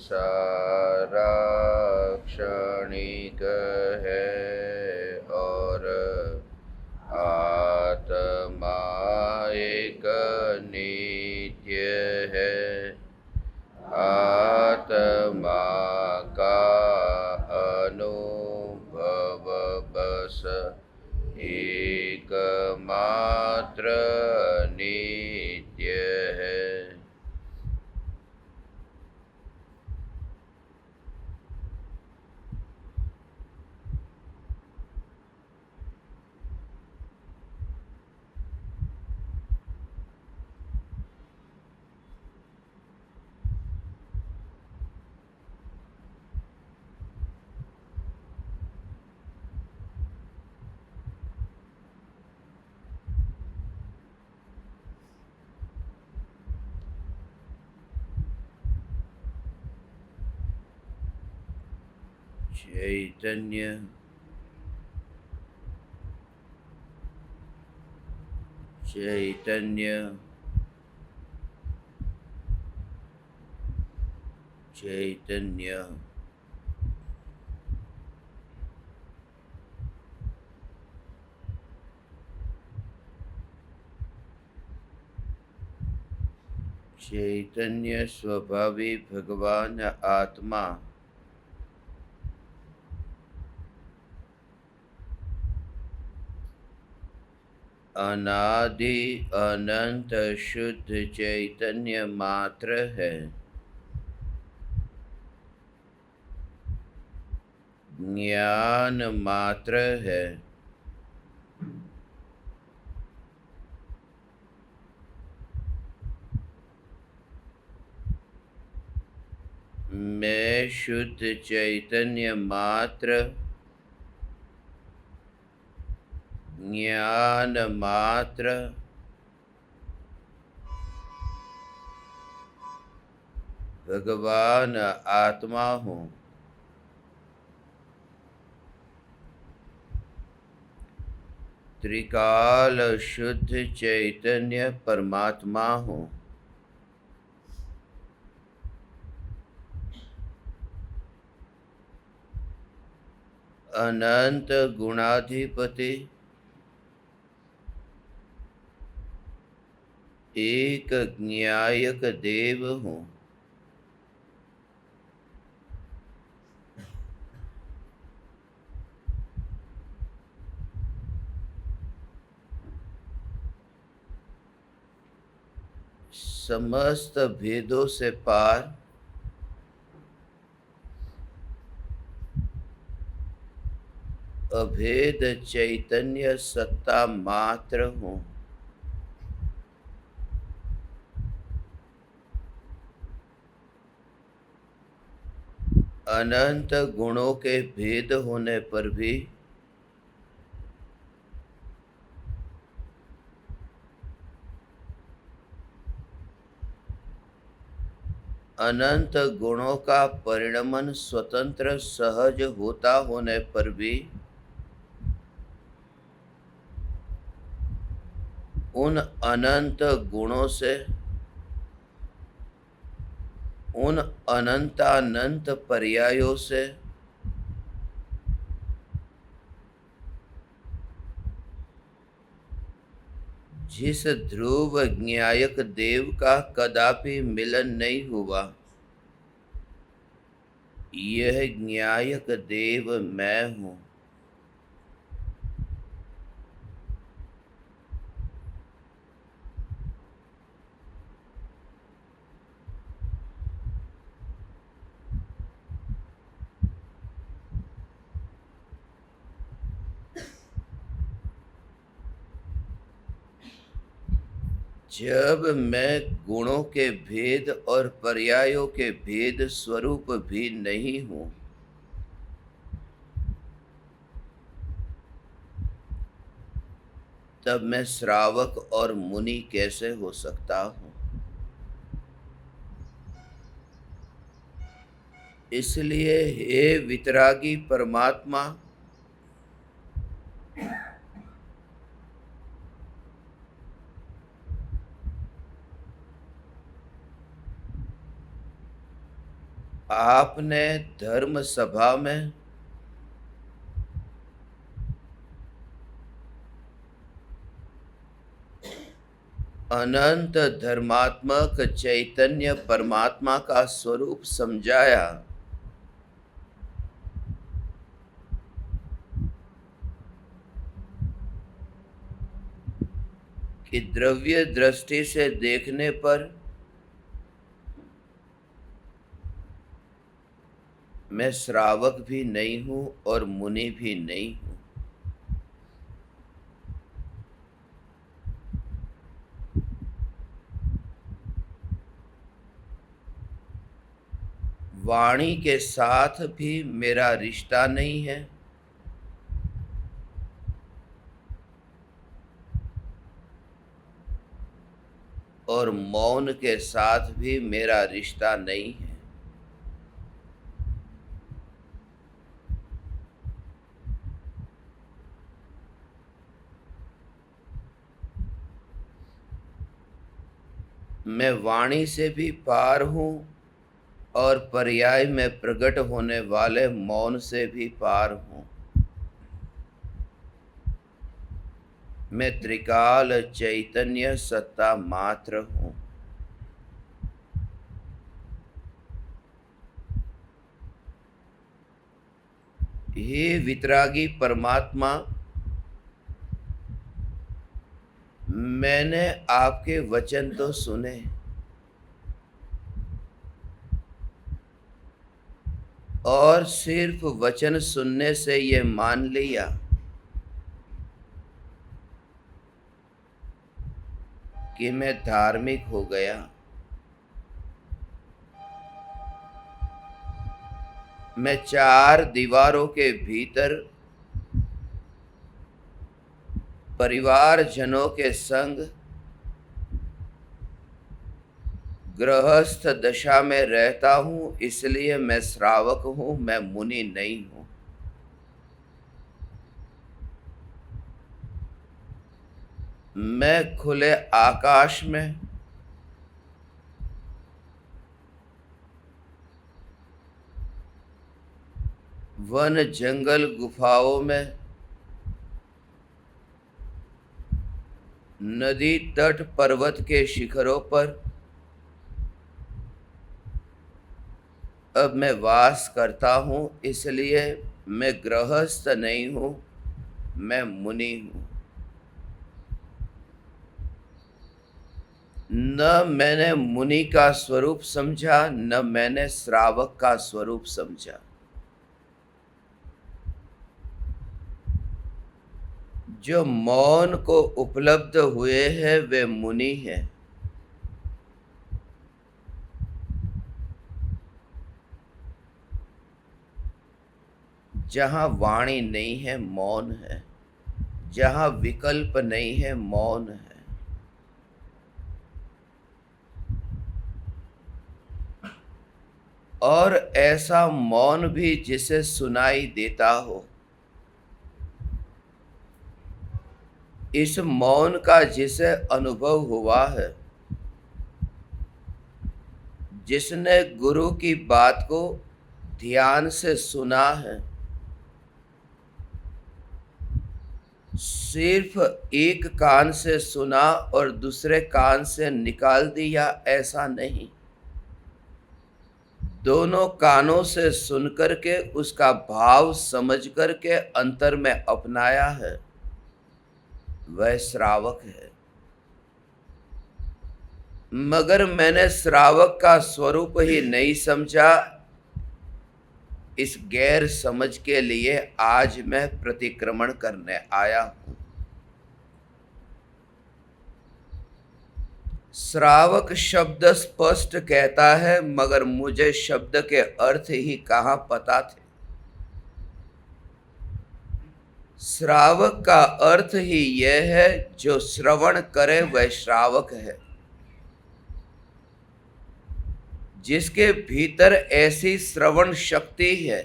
सारा क्षणिक है और आत्मा एक नित्य है। आत्मा का अनुभव बस एकमात्र नित्य है। चैतन्य चैतन्य चैतन्य चैतन्य स्वभावी भगवान आत्मा अनादि अनंत शुद्ध चैतन्य मात्र है। ज्ञान मात्र है। मैं शुद्ध चैतन्य मात्र, ज्ञान मात्र, भगवान आत्मा हूँ। त्रिकाल शुद्ध चैतन्य परमात्मा हूँ। अनंत गुणाधिपति, एक ज्ञायक देव हूँ। समस्त भेदों से पार, अभेद चैतन्य सत्ता मात्र हूँ। अनंत गुणों के भेद होने पर भी अनंत गुणों का परिणमन स्वतंत्र सहज होता होने पर भी उन अनंत गुणों से, उन अनंतानंत पर्यायों से जिस ध्रुव ज्ञायक देव का कदापि मिलन नहीं हुआ, यह ज्ञायक देव मैं हूँ। जब मैं गुणों के भेद और पर्यायों के भेद स्वरूप भी नहीं हूँ, तब मैं श्रावक और मुनि कैसे हो सकता हूँ? इसलिए हे वितरागी परमात्मा, आपने धर्म सभा में अनंत धर्मात्मक चैतन्य परमात्मा का स्वरूप समझाया कि द्रव्य दृष्टि से देखने पर मैं श्रावक भी नहीं हूं और मुनि भी नहीं हूं। वाणी के साथ भी मेरा रिश्ता नहीं है और मौन के साथ भी मेरा रिश्ता नहीं है। मैं वाणी से भी पार हूं और पर्याय में प्रकट होने वाले मौन से भी पार हूं। मैं त्रिकाल चैतन्य सत्ता मात्र हूं। हे वितरागी परमात्मा, मैंने आपके वचन तो सुने, और सिर्फ वचन सुनने से ये मान लिया कि मैं धार्मिक हो गया। मैं चार दीवारों के भीतर परिवारजनों के संग गृहस्थ दशा में रहता हूं, इसलिए मैं श्रावक हूं, मैं मुनि नहीं हूं। मैं खुले आकाश में वन जंगल गुफाओं में नदी तट पर्वत के शिखरों पर अब मैं वास करता हूं, इसलिए मैं गृहस्थ नहीं हूं, मैं मुनि हूं। न मैंने मुनि का स्वरूप समझा, न मैंने श्रावक का स्वरूप समझा। जो मौन को उपलब्ध हुए हैं वे मुनि हैं। जहां वाणी नहीं है मौन है, जहां विकल्प नहीं है मौन है। और ऐसा मौन भी जिसे सुनाई देता हो, इस मौन का जिसे अनुभव हुआ है, जिसने गुरु की बात को ध्यान से सुना है, सिर्फ एक कान से सुना और दूसरे कान से निकाल दिया, ऐसा नहीं। दोनों कानों से सुनकर के उसका भाव समझ कर के अंतर में अपनाया है, वह श्रावक है। मगर मैंने श्रावक का स्वरूप ही नहीं समझा। इस गैर समझ के लिए आज मैं प्रतिक्रमण करने आया हूं। श्रावक शब्द स्पष्ट कहता है, मगर मुझे शब्द के अर्थ ही कहां पता थे। श्रावक का अर्थ ही यह है, जो श्रवण करे वह श्रावक है। जिसके भीतर ऐसी श्रवण शक्ति है,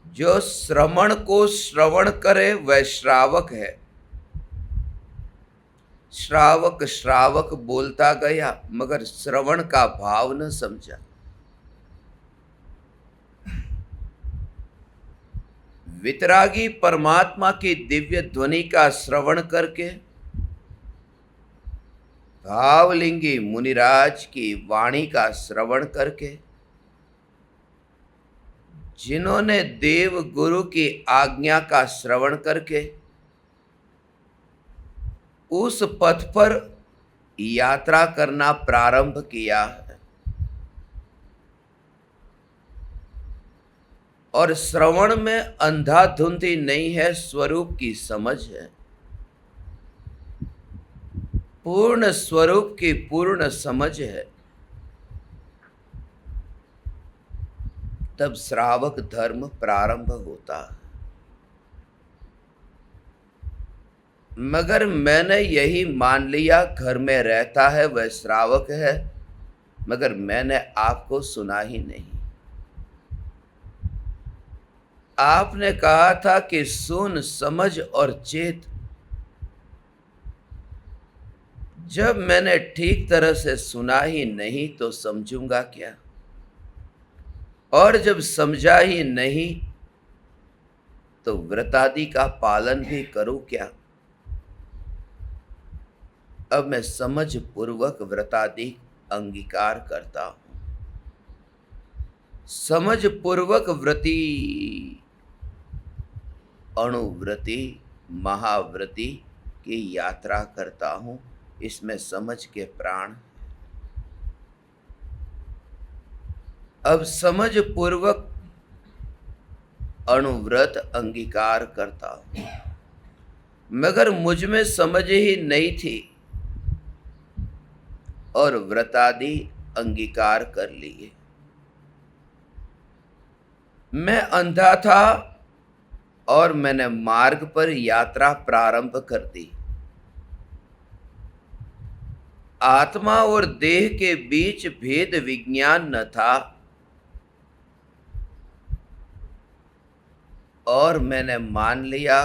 जो श्रवण को श्रवण करे वह श्रावक है। श्रावक श्रावक बोलता गया मगर श्रवण का भाव न समझा। वितरागी परमात्मा की दिव्य ध्वनि का श्रवण करके, भावलिंगी मुनिराज की वाणी का श्रवण करके, जिन्होंने देव गुरु की आज्ञा का श्रवण करके उस पथ पर यात्रा करना प्रारंभ किया है, और श्रवण में अंधाधुंधी नहीं है, स्वरूप की समझ है। पूर्ण स्वरूप की पूर्ण समझ है, तब श्रावक धर्म प्रारंभ होता है। मगर मैंने यही मान लिया घर में रहता है वह श्रावक है, मगर मैंने आपको सुना ही नहीं। आपने कहा था कि सुन समझ और चेत। जब मैंने ठीक तरह से सुना ही नहीं तो समझूंगा क्या, और जब समझा ही नहीं तो व्रतादि का पालन भी करूं क्या। अब मैं समझ पूर्वक व्रतादि अंगीकार करता हूं। समझ पूर्वक व्रति, अणुव्रति, महाव्रति की यात्रा करता हूं। इसमें समझ के प्राण। अब समझ पूर्वक अणुव्रत अंगीकार करता हूं, मगर मुझ में समझ ही नहीं थी और व्रतादि अंगीकार कर लिए। मैं अंधा था और मैंने मार्ग पर यात्रा प्रारंभ कर दी। आत्मा और देह के बीच भेद विज्ञान न था, और मैंने मान लिया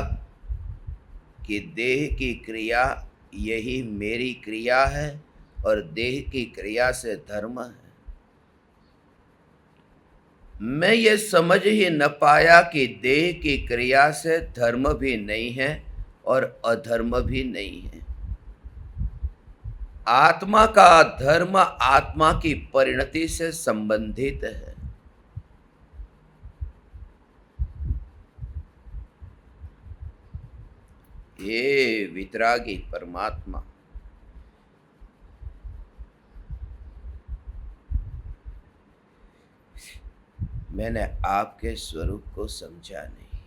कि देह की क्रिया यही मेरी क्रिया है और देह की क्रिया से धर्म है। मैं ये समझ ही न पाया कि देह की क्रिया से धर्म भी नहीं है और अधर्म भी नहीं है। आत्मा का धर्म आत्मा की परिणति से संबंधित है। ये वितरागी परमात्मा, मैंने आपके स्वरूप को समझा नहीं,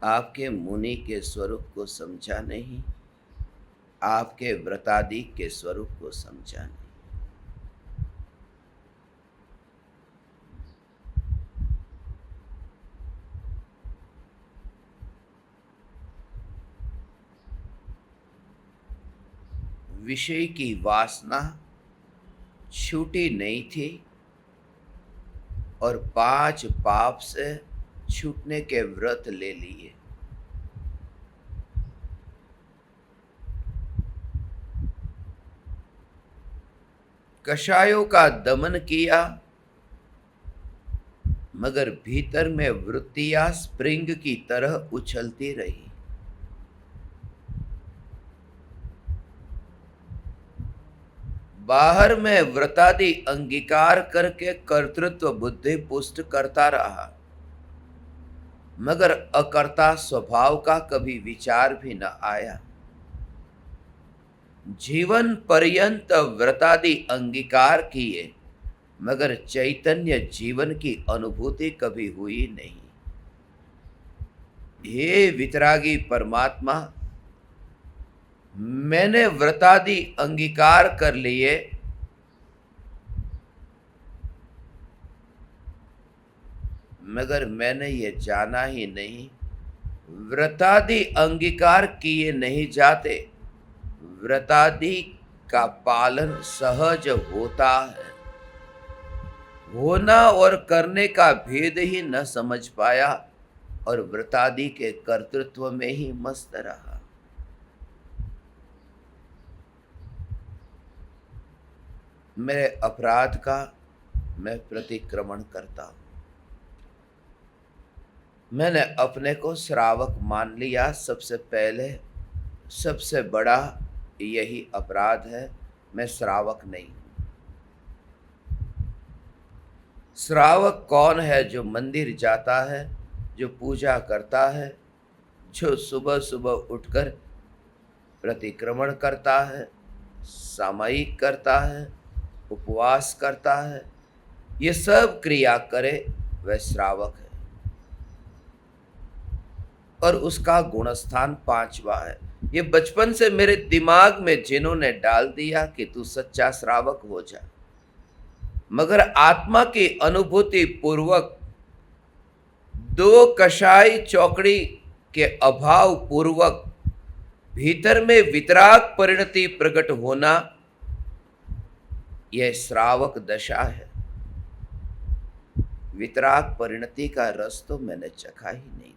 आपके मुनि के स्वरूप को समझा नहीं, आपके व्रतादि के स्वरूप को समझा नहीं। विषय की वासना छूटी नहीं थी और 5 पाप से छूटने के व्रत ले लिए। कषायों का दमन किया, मगर भीतर में वृत्तियां स्प्रिंग की तरह उछलती रही। बाहर में व्रतादि अंगीकार करके कर्तृत्व बुद्धि पुष्ट करता रहा, मगर अकर्ता स्वभाव का कभी विचार भी न आया। जीवन पर्यंत व्रतादि अंगीकार किए, मगर चैतन्य जीवन की अनुभूति कभी हुई नहीं। हे वितरागी परमात्मा, मैंने व्रतादि अंगीकार कर लिए, मगर मैंने ये जाना ही नहीं व्रतादि अंगीकार किए नहीं जाते। व्रतादि का पालन सहज होता है। होना और करने का भेद ही न समझ पाया और व्रतादि के कर्तृत्व में ही मस्त रहा। मेरे अपराध का मैं प्रतिक्रमण करता हूँ। मैंने अपने को श्रावक मान लिया। सबसे पहले सबसे बड़ा यही अपराध है, मैं श्रावक नहीं हूँ। श्रावक कौन है? जो मंदिर जाता है, जो पूजा करता है, जो सुबह सुबह उठकर प्रतिक्रमण करता है, सामयिक करता है, उपवास करता है, ये सब क्रिया करे, वह श्रावक है। और उसका गुणस्थान 5वां है। ये बचपन से मेरे दिमाग में जिन्होंने डाल दिया कि तू सच्चा श्रावक हो जा, मगर आत्मा की अनुभूति पूर्वक दो कषाय चौकड़ी के अभाव पूर्वक भीतर में वितराग परिणति प्रकट होना, यह श्रावक दशा है। वितराग परिणति का रस तो मैंने चखा ही नहीं था।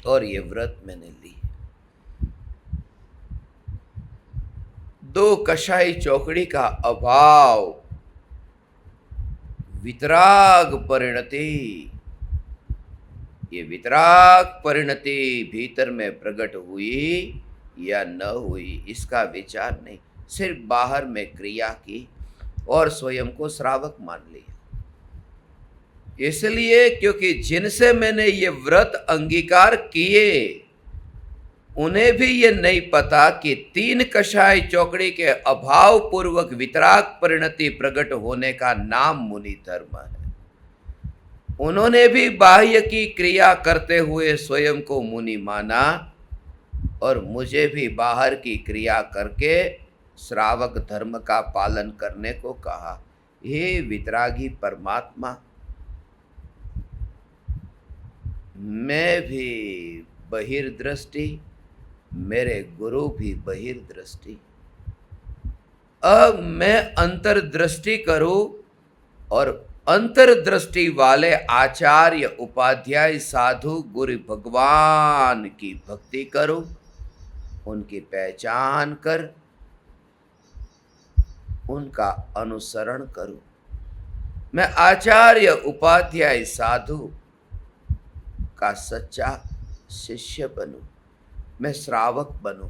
और ये व्रत मैंने ली। दो कषाय चौकड़ी का अभाव, वितराग परिणति, ये वितराग परिणति भीतर में प्रकट हुई या न हुई, इसका विचार नहीं, सिर्फ बाहर में क्रिया की और स्वयं को श्रावक मान लिया। इसलिए क्योंकि जिनसे मैंने ये व्रत अंगीकार किए, उन्हें भी ये नहीं पता कि 3 कषाय चौकड़ी के अभाव पूर्वक वितराग परिणति प्रकट होने का नाम मुनि धर्म है। उन्होंने भी बाह्य की क्रिया करते हुए स्वयं को मुनि माना और मुझे भी बाहर की क्रिया करके श्रावक धर्म का पालन करने को कहा। हे वितरागी परमात्मा, मैं भी बहिर्दृष्टि, मेरे गुरु भी बहिर्दृष्टि, अब मैं अंतर्दृष्टि करूं और अंतर्दृष्टि वाले आचार्य, उपाध्याय, साधु, गुरु भगवान की भक्ति करूं, उनकी पहचान कर उनका अनुसरण करूं। मैं आचार्य, उपाध्याय, साधु का सच्चा शिष्य बनूं, मैं श्रावक बनूं,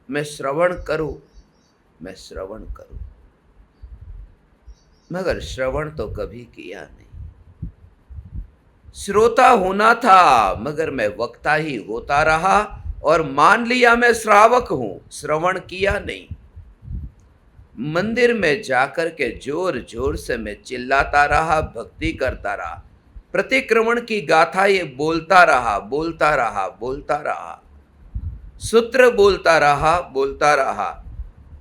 मैं श्रवण करूं, मैं श्रवण करूं। मगर श्रवण तो कभी किया नहीं। श्रोता होना था, मगर मैं वक्ता ही होता रहा और मान लिया मैं श्रावक हूं, श्रवण किया नहीं। मंदिर में जाकर के जोर जोर से मैं चिल्लाता रहा, भक्ति करता रहा, प्रतिक्रमण की गाथा ये बोलता रहा, बोलता रहा, बोलता रहा, सूत्र बोलता रहा, बोलता रहा,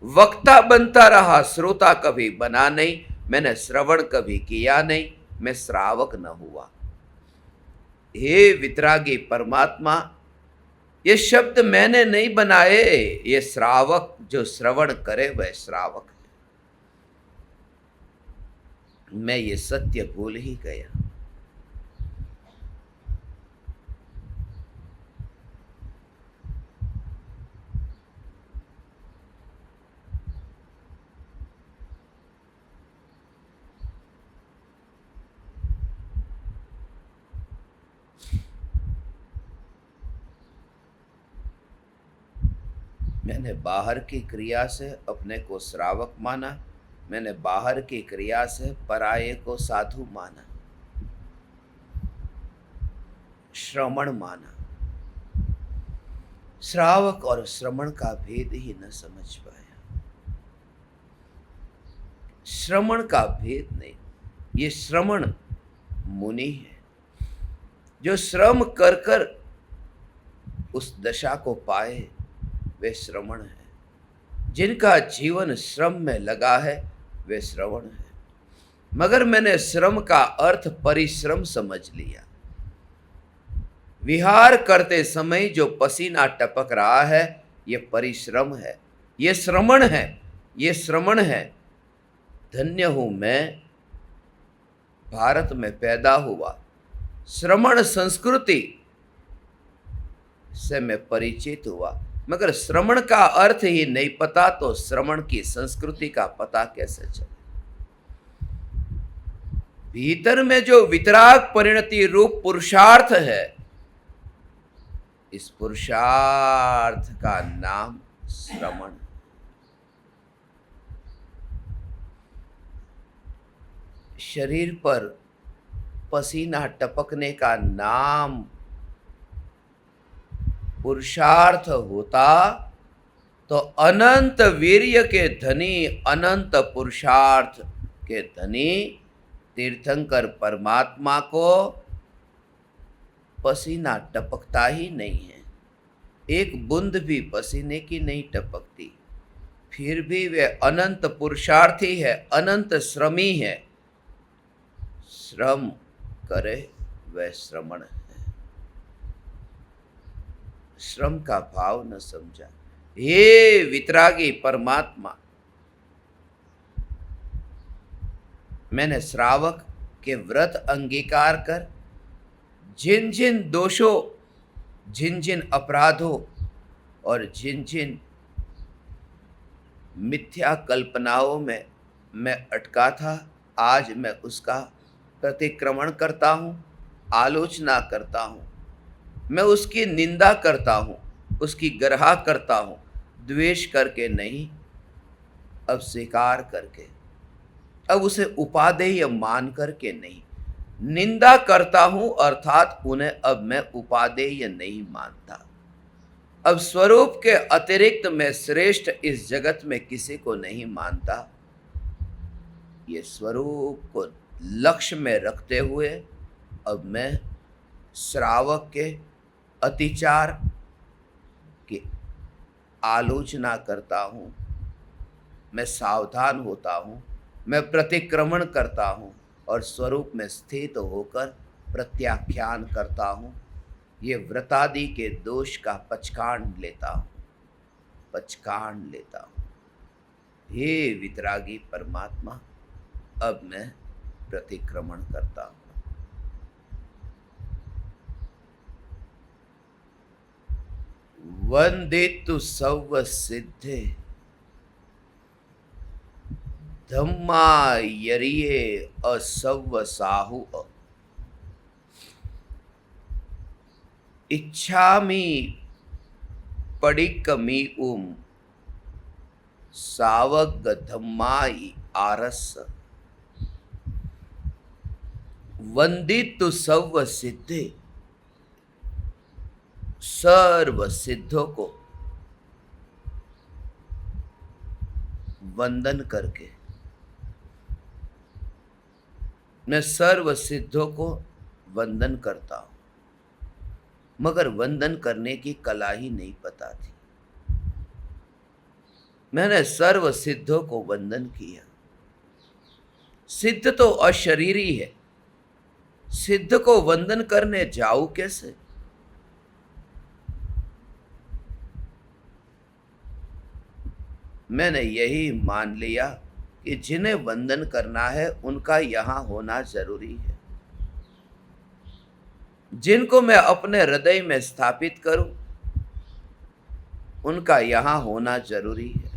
वक्ता बनता रहा, श्रोता कभी बना नहीं। मैंने श्रवण कभी किया नहीं, मैं श्रावक न हुआ। हे वितरागी परमात्मा, ये शब्द मैंने नहीं बनाए, ये श्रावक जो श्रवण करे वह श्रावक है। मैं ये सत्य भूल ही गया। मैंने बाहर की क्रिया से अपने को श्रावक माना, मैंने बाहर की क्रिया से पराये को साधु माना, श्रवण माना। श्रावक और श्रवण का भेद ही न समझ पाया। श्रवण का भेद नहीं, ये श्रवण मुनि है जो श्रम कर कर उस दशा को पाए, वे श्रवण है। जिनका जीवन श्रम में लगा है वे श्रवण है। मगर मैंने श्रम का अर्थ परिश्रम समझ लिया। विहार करते समय जो पसीना टपक रहा है ये परिश्रम है, ये श्रवण है, ये श्रवण है। धन्य हूं मैं, भारत में पैदा हुआ। श्रवण संस्कृति से मैं परिचित हुआ, मगर श्रवण का अर्थ ही नहीं पता तो श्रवण की संस्कृति का पता कैसे चले। भीतर में जो वितराग परिणति रूप पुरुषार्थ है, इस पुरुषार्थ का नाम श्रवण। शरीर पर पसीना टपकने का नाम पुरुषार्थ होता तो अनंत वीर्य के धनी, अनंत पुरुषार्थ के धनी तीर्थंकर परमात्मा को पसीना टपकता ही नहीं है। एक बूंद भी पसीने की नहीं टपकती, फिर भी वे अनंत पुरुषार्थी है, अनंत श्रमी है। श्रम करे वह श्रमण है। श्रम का भाव न समझा। हे वितरागी परमात्मा, मैंने श्रावक के व्रत अंगीकार कर जिन जिन दोषों, जिन जिन अपराधों और जिन जिन मिथ्या कल्पनाओं में मैं अटका था, आज मैं उसका प्रतिक्रमण करता हूँ, आलोचना करता हूँ, मैं उसकी निंदा करता हूँ, उसकी गर्हा करता हूँ, द्वेष करके नहीं, अब स्वीकार करके, अब उसे उपादेय मान करके नहीं, निंदा करता हूँ अर्थात उन्हें अब मैं उपादेय नहीं मानता। अब स्वरूप के अतिरिक्त मैं श्रेष्ठ इस जगत में किसी को नहीं मानता। ये स्वरूप को लक्ष्य में रखते हुए अब मैं श्रावक के अतिचार की आलोचना करता हूँ, मैं सावधान होता हूँ, मैं प्रतिक्रमण करता हूँ और स्वरूप में स्थित होकर प्रत्याख्यान करता हूँ। ये व्रतादि के दोष का पचकांड लेता हूँ, पचकांड लेता हूँ। हे वितरागी परमात्मा, अब मैं प्रतिक्रमण करता हूँ। वंदितु सव्व सिद्धे धम्मा यरिये असव्व साहु इच्छामि पडिक्कमी सावग धम्माई आरस। वंदितु सव्व सिद्धे, सर्व सिद्धों को वंदन करके, मैं सर्व सिद्धों को वंदन करता हूं, मगर वंदन करने की कला ही नहीं पता थी। मैंने सर्व सिद्धों को वंदन किया। सिद्ध तो अशरीरी है, सिद्ध को वंदन करने जाऊं कैसे? मैंने यही मान लिया कि जिन्हें वंदन करना है उनका यहां होना जरूरी है। जिनको मैं अपने हृदय में स्थापित करूं, उनका यहां होना जरूरी है।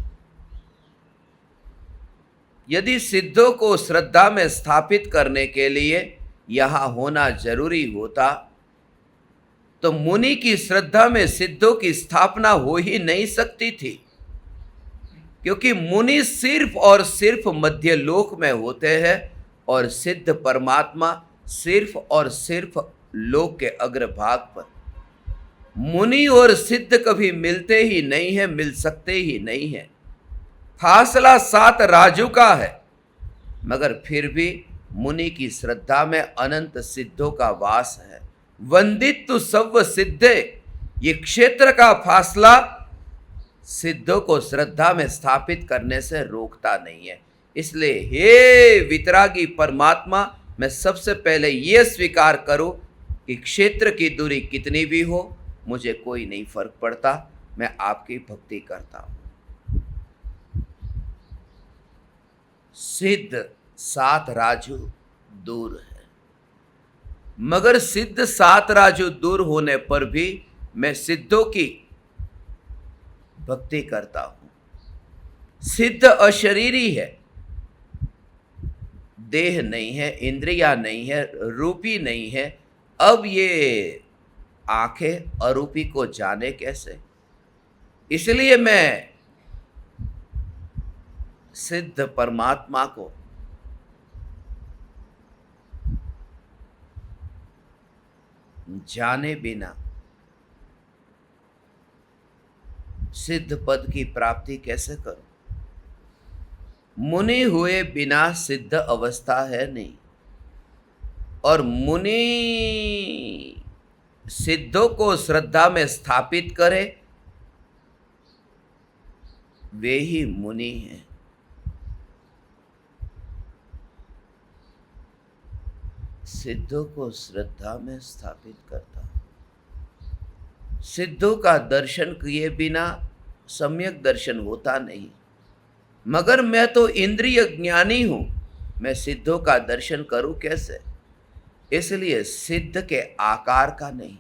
यदि सिद्धों को श्रद्धा में स्थापित करने के लिए यहां होना जरूरी होता तो मुनि की श्रद्धा में सिद्धों की स्थापना हो ही नहीं सकती थी, क्योंकि मुनि सिर्फ और सिर्फ मध्य लोक में होते हैं और सिद्ध परमात्मा सिर्फ और सिर्फ लोक के अग्रभाग पर। मुनि और सिद्ध कभी मिलते ही नहीं है, मिल सकते ही नहीं है। फासला 7 राजू का है, मगर फिर भी मुनि की श्रद्धा में अनंत सिद्धों का वास है। वंदितु सव्व सिद्धे, ये क्षेत्र का फासला सिद्धों को श्रद्धा में स्थापित करने से रोकता नहीं है। इसलिए हे वितरागी परमात्मा, मैं सबसे पहले ये स्वीकार करूं कि क्षेत्र की दूरी कितनी भी हो, मुझे कोई नहीं फर्क पड़ता, मैं आपकी भक्ति करता हूं। सिद्ध 7 राजू दूर है, मगर सिद्ध 7 राजू दूर होने पर भी मैं सिद्धों की भक्ति करता हूं। सिद्ध अशरीरी है, देह नहीं है, इंद्रियां नहीं है, रूपी नहीं है। अब ये आंखें अरूपी को जाने कैसे? इसलिए मैं सिद्ध परमात्मा को जाने बिना सिद्ध पद की प्राप्ति कैसे करूं? मुनि हुए बिना सिद्ध अवस्था है नहीं, और मुनि सिद्धों को श्रद्धा में स्थापित करे वे ही मुनि हैं। सिद्धों को श्रद्धा में स्थापित करता हूं। सिद्धों का दर्शन किए बिना सम्यक दर्शन होता नहीं, मगर मैं तो इंद्रिय ज्ञानी हूं, मैं सिद्धों का दर्शन करूं कैसे? इसलिए सिद्ध के आकार का नहीं,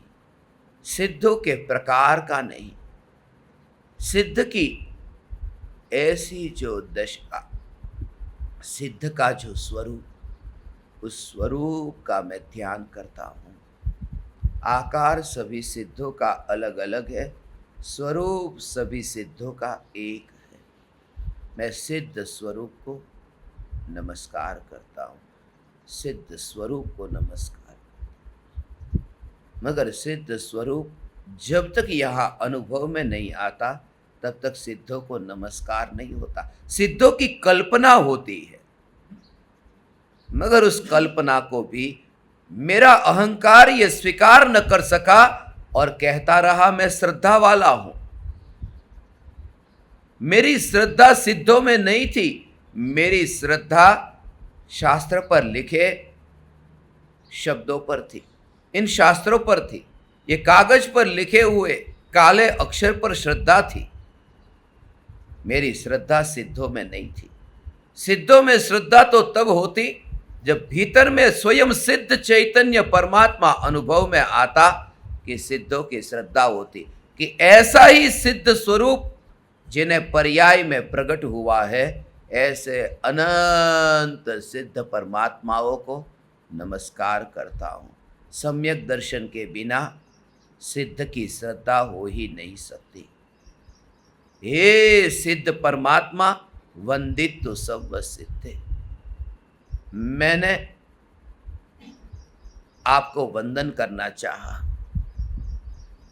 सिद्धों के प्रकार का नहीं, सिद्ध की ऐसी जो दशा, सिद्ध का जो स्वरूप, उस स्वरूप का मैं ध्यान करता हूं। आकार सभी सिद्धों का अलग अलग है, स्वरूप सभी सिद्धों का एक है। मैं सिद्ध स्वरूप को नमस्कार करता हूं, सिद्ध स्वरूप को नमस्कार। मगर सिद्ध स्वरूप जब तक यहाँ अनुभव में नहीं आता तब तक सिद्धों को नमस्कार नहीं होता। सिद्धों की कल्पना होती है, मगर उस कल्पना को भी मेरा अहंकार ये स्वीकार न कर सका और कहता रहा मैं श्रद्धा वाला हूं। मेरी श्रद्धा सिद्धों में नहीं थी, मेरी श्रद्धा शास्त्र पर लिखे शब्दों पर थी, इन शास्त्रों पर थी। ये कागज पर लिखे हुए काले अक्षर पर श्रद्धा थी। मेरी श्रद्धा सिद्धों में नहीं थी। सिद्धों में श्रद्धा तो तब होती जब भीतर में स्वयं सिद्ध चैतन्य परमात्मा अनुभव में आता कि सिद्धों की श्रद्धा होती कि ऐसा ही सिद्ध स्वरूप जिन्हें पर्याय में प्रकट हुआ है, ऐसे अनंत सिद्ध परमात्माओं को नमस्कार करता हूं। सम्यक दर्शन के बिना सिद्ध की श्रद्धा हो ही नहीं सकती। हे सिद्ध परमात्मा, वंदित तो सब सिद्धे। मैंने आपको वंदन करना चाहा।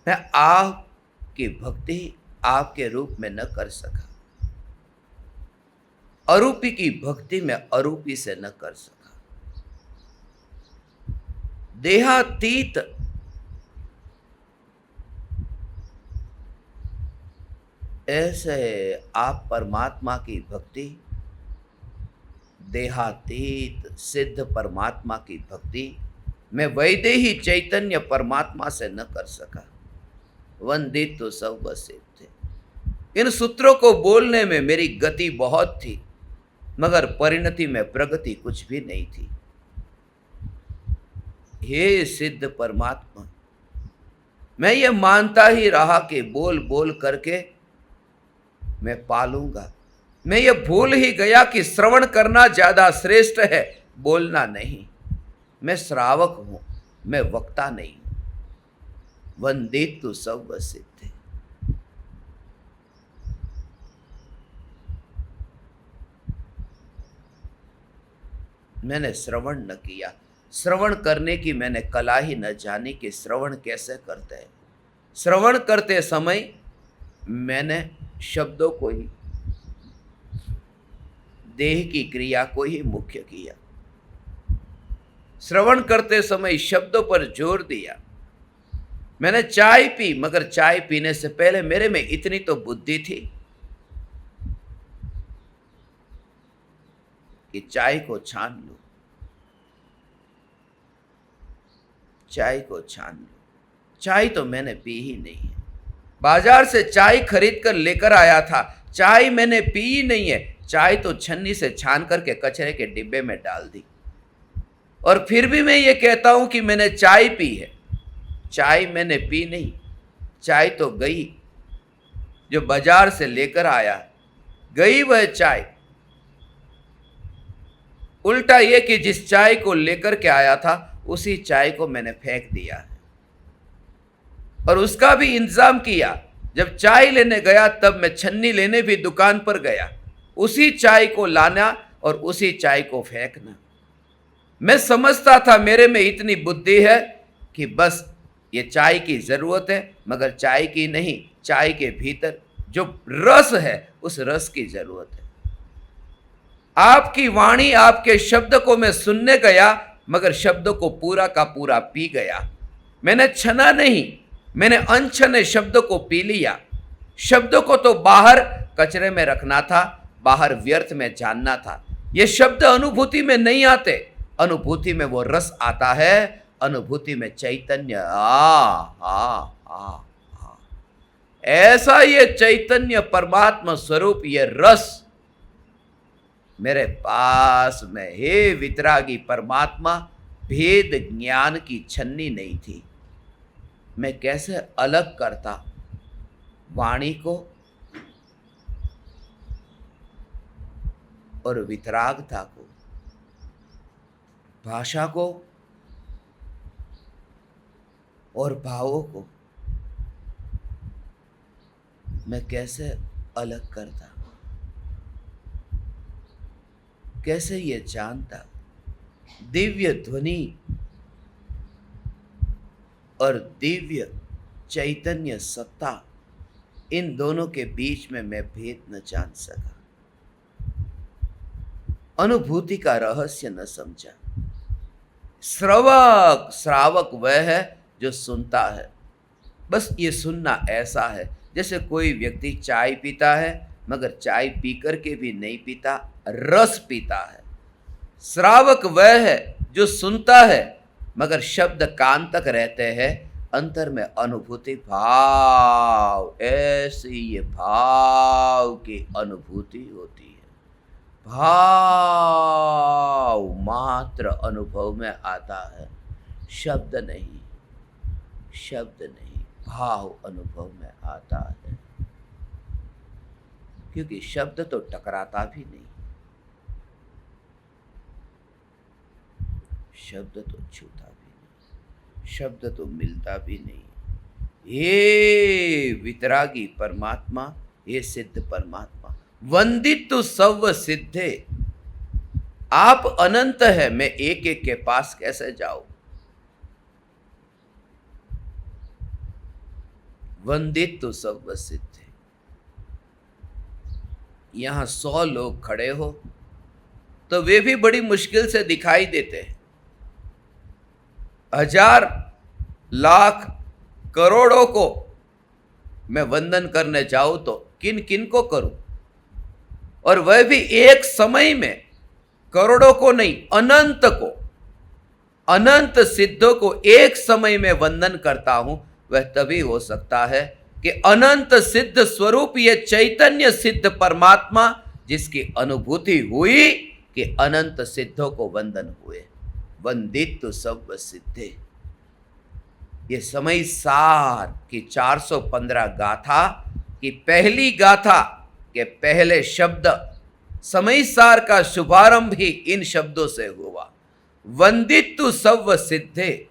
मैं आपकी भक्ति आपके रूप में न कर सका, अरूपी की भक्ति में अरूपी से न कर सका। देहातीत ऐसे आप परमात्मा की भक्ति, देहातीत सिद्ध परमात्मा की भक्ति मैं वैदेही चैतन्य परमात्मा से न कर सका। वंदित तो सब सिद्ध। इन सूत्रों को बोलने में मेरी गति बहुत थी, मगर परिणति में प्रगति कुछ भी नहीं थी। हे सिद्ध परमात्मा, मैं ये मानता ही रहा कि बोल बोल करके मैं पालूंगा। मैं ये भूल ही गया कि श्रवण करना ज्यादा श्रेष्ठ है, बोलना नहीं। मैं श्रावक हूं, मैं वक्ता नहीं हूं। वंदित तो सब सिद्ध। मैंने श्रवण न किया, श्रवण करने की मैंने कला ही न जानी कि श्रवण कैसे करते हैं। श्रवण करते समय मैंने शब्दों को ही, देह की क्रिया को ही मुख्य किया। श्रवण करते समय शब्दों पर जोर दिया। मैंने चाय पी, मगर चाय पीने से पहले मेरे में इतनी तो बुद्धि थी कि चाय को छान लो, चाय को छान लो। चाय तो मैंने पी ही नहीं है। बाजार से चाय खरीद कर लेकर आया था, चाय मैंने पी ही नहीं है। चाय तो छन्नी से छान करके कचरे के डिब्बे में डाल दी, और फिर भी मैं ये कहता हूं कि मैंने चाय पी है। चाय मैंने पी नहीं, चाय तो गई, जो बाजार से लेकर आया गई वह चाय। उल्टा ये कि जिस चाय को लेकर के आया था उसी चाय को मैंने फेंक दिया और उसका भी इंतजाम किया। जब चाय लेने गया तब मैं छन्नी लेने भी दुकान पर गया, उसी चाय को लाना और उसी चाय को फेंकना। मैं समझता था मेरे में इतनी बुद्धि है कि बस ये चाय की जरूरत है, मगर चाय की नहीं, चाय के भीतर जो रस है उस रस की जरूरत है। आपकी वाणी, आपके शब्द को मैं सुनने गया, मगर शब्दों को पूरा का पूरा पी गया। मैंने छना नहीं, मैंने अनछने शब्दों को पी लिया। शब्दों को तो बाहर कचरे में रखना था, बाहर व्यर्थ में जानना था। ये शब्द अनुभूति में नहीं आते, अनुभूति में वो रस आता है, अनुभूति में चैतन्य। ऐसा ये चैतन्य परमात्मा स्वरूप, ये रस मेरे पास में, हे वितरागी परमात्मा, भेद ज्ञान की छन्नी नहीं थी। मैं कैसे अलग करता वाणी को और वितरागता को, भाषा को और भावों को मैं कैसे अलग करता, कैसे ये जानता। दिव्य ध्वनि और दिव्य चैतन्य सत्ता, इन दोनों के बीच में मैं भेद न जान सका, अनुभूति का रहस्य न समझा। श्रावक वह है जो सुनता है। बस ये सुनना ऐसा है जैसे कोई व्यक्ति चाय पीता है मगर चाय पीकर के भी नहीं पीता, रस पीता है। श्रावक वह है जो सुनता है मगर शब्द कान तक रहते हैं, अंतर में अनुभूति भाव, ऐसी ये भाव की अनुभूति होती है। भाव मात्र अनुभव में आता है, शब्द नहीं, शब्द नहीं, भाव अनुभव में आता है। क्योंकि शब्द तो टकराता भी नहीं, शब्द तो छूता भी नहीं, शब्द तो मिलता भी नहीं। हे वितरागी परमात्मा, हे सिद्ध परमात्मा, वंदित तो सर्व सिद्धे। आप अनंत है, मैं एक एक के पास कैसे जाऊं? वंदित तो सर्व सिद्धे। यहां 100 लोग खड़े हो तो वे भी बड़ी मुश्किल से दिखाई देते हैं। 1000 लाख करोड़ों को मैं वंदन करने जाऊं तो किन किन को करूं? और वह भी एक समय में, करोड़ों को नहीं, अनंत को, अनंत सिद्धों को एक समय में वंदन करता हूं। वह तभी हो सकता है कि अनंत सिद्ध स्वरूप ये चैतन्य सिद्ध परमात्मा, जिसकी अनुभूति हुई कि अनंत सिद्धों को वंदन हुए। वंदित तो सर्व सिद्धे। ये समय सार की 415 गाथा की पहली गाथा के पहले शब्द, समय सार का शुभारंभ ही इन शब्दों से हुआ। वंदित तो सर्व सिद्धे,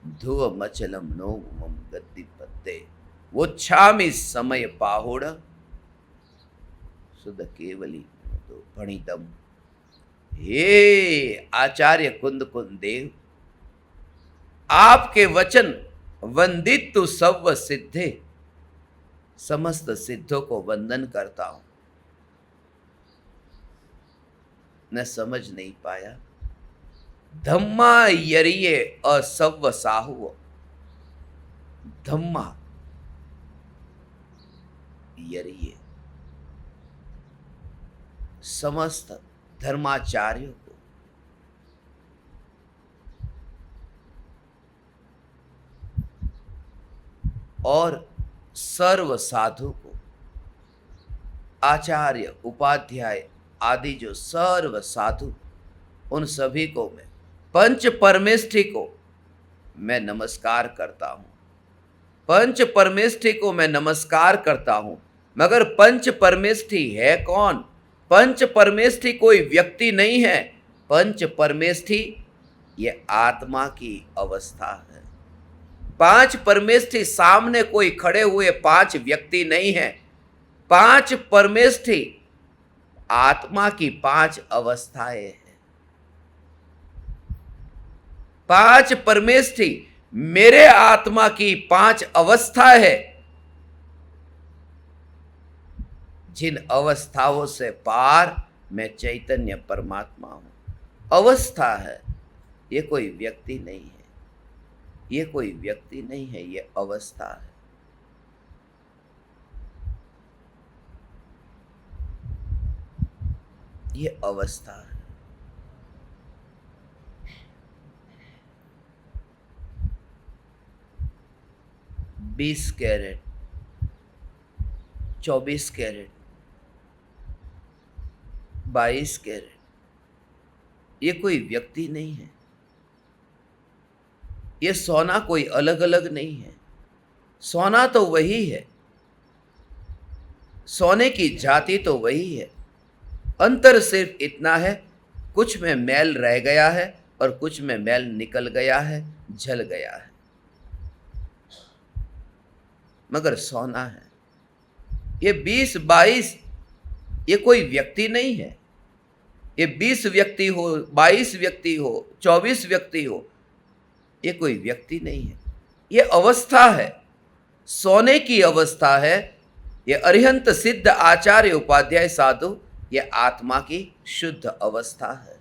ध्रुव मचलम नो मम गद्दी पत्ते, वोच्छामि समय पाहुड़ सुध केवली तो भणितम। हे आचार्य कुंद कुंद देव, आपके वचन वंदित तो सर्व सिद्धे, समस्त सिद्धों को वंदन करता हूं। न समझ नहीं पाया। धम्मा यरिये असव साहु, धम्मा यरिये, समस्त धर्माचार्यों को, और सर्व साधु को, आचार्य उपाध्याय आदि जो सर्व साधु, उन सभी को मैं, पंच परमेष्ठी को मैं नमस्कार करता हूँ, पंच परमेष्ठी को मैं नमस्कार करता हूं। मगर पंच परमेष्ठी है कौन? पंच परमेष्ठी कोई व्यक्ति नहीं है। पंच परमेष्ठी ये आत्मा की अवस्था है। पांच परमेष्ठी सामने कोई खड़े हुए पांच व्यक्ति नहीं है। पांच परमेष्ठी आत्मा की पांच अवस्थाएं हैं। पांच परमेष्ठी मेरे आत्मा की पांच अवस्था है, जिन अवस्थाओं से पार मैं चैतन्य परमात्मा हूं। अवस्था है, ये कोई व्यक्ति नहीं है, ये कोई व्यक्ति नहीं है, ये अवस्था है। ये अवस्था है। बीस कैरेट, 24 कैरेट, 22 कैरेट, ये कोई व्यक्ति नहीं है। ये सोना कोई अलग अलग नहीं है। सोना तो वही है, सोने की जाति तो वही है। अंतर सिर्फ इतना है, कुछ में मैल रह गया है और कुछ में मैल निकल गया है, जल गया है, मगर सोना है। ये 20, 22 ये कोई व्यक्ति नहीं है। ये 20 व्यक्ति हो, 22 व्यक्ति हो, 24 व्यक्ति हो, ये कोई व्यक्ति नहीं है। ये अवस्था है, सोने की अवस्था है। ये अरिहंत सिद्ध आचार्य उपाध्याय साधु, ये आत्मा की शुद्ध अवस्था है।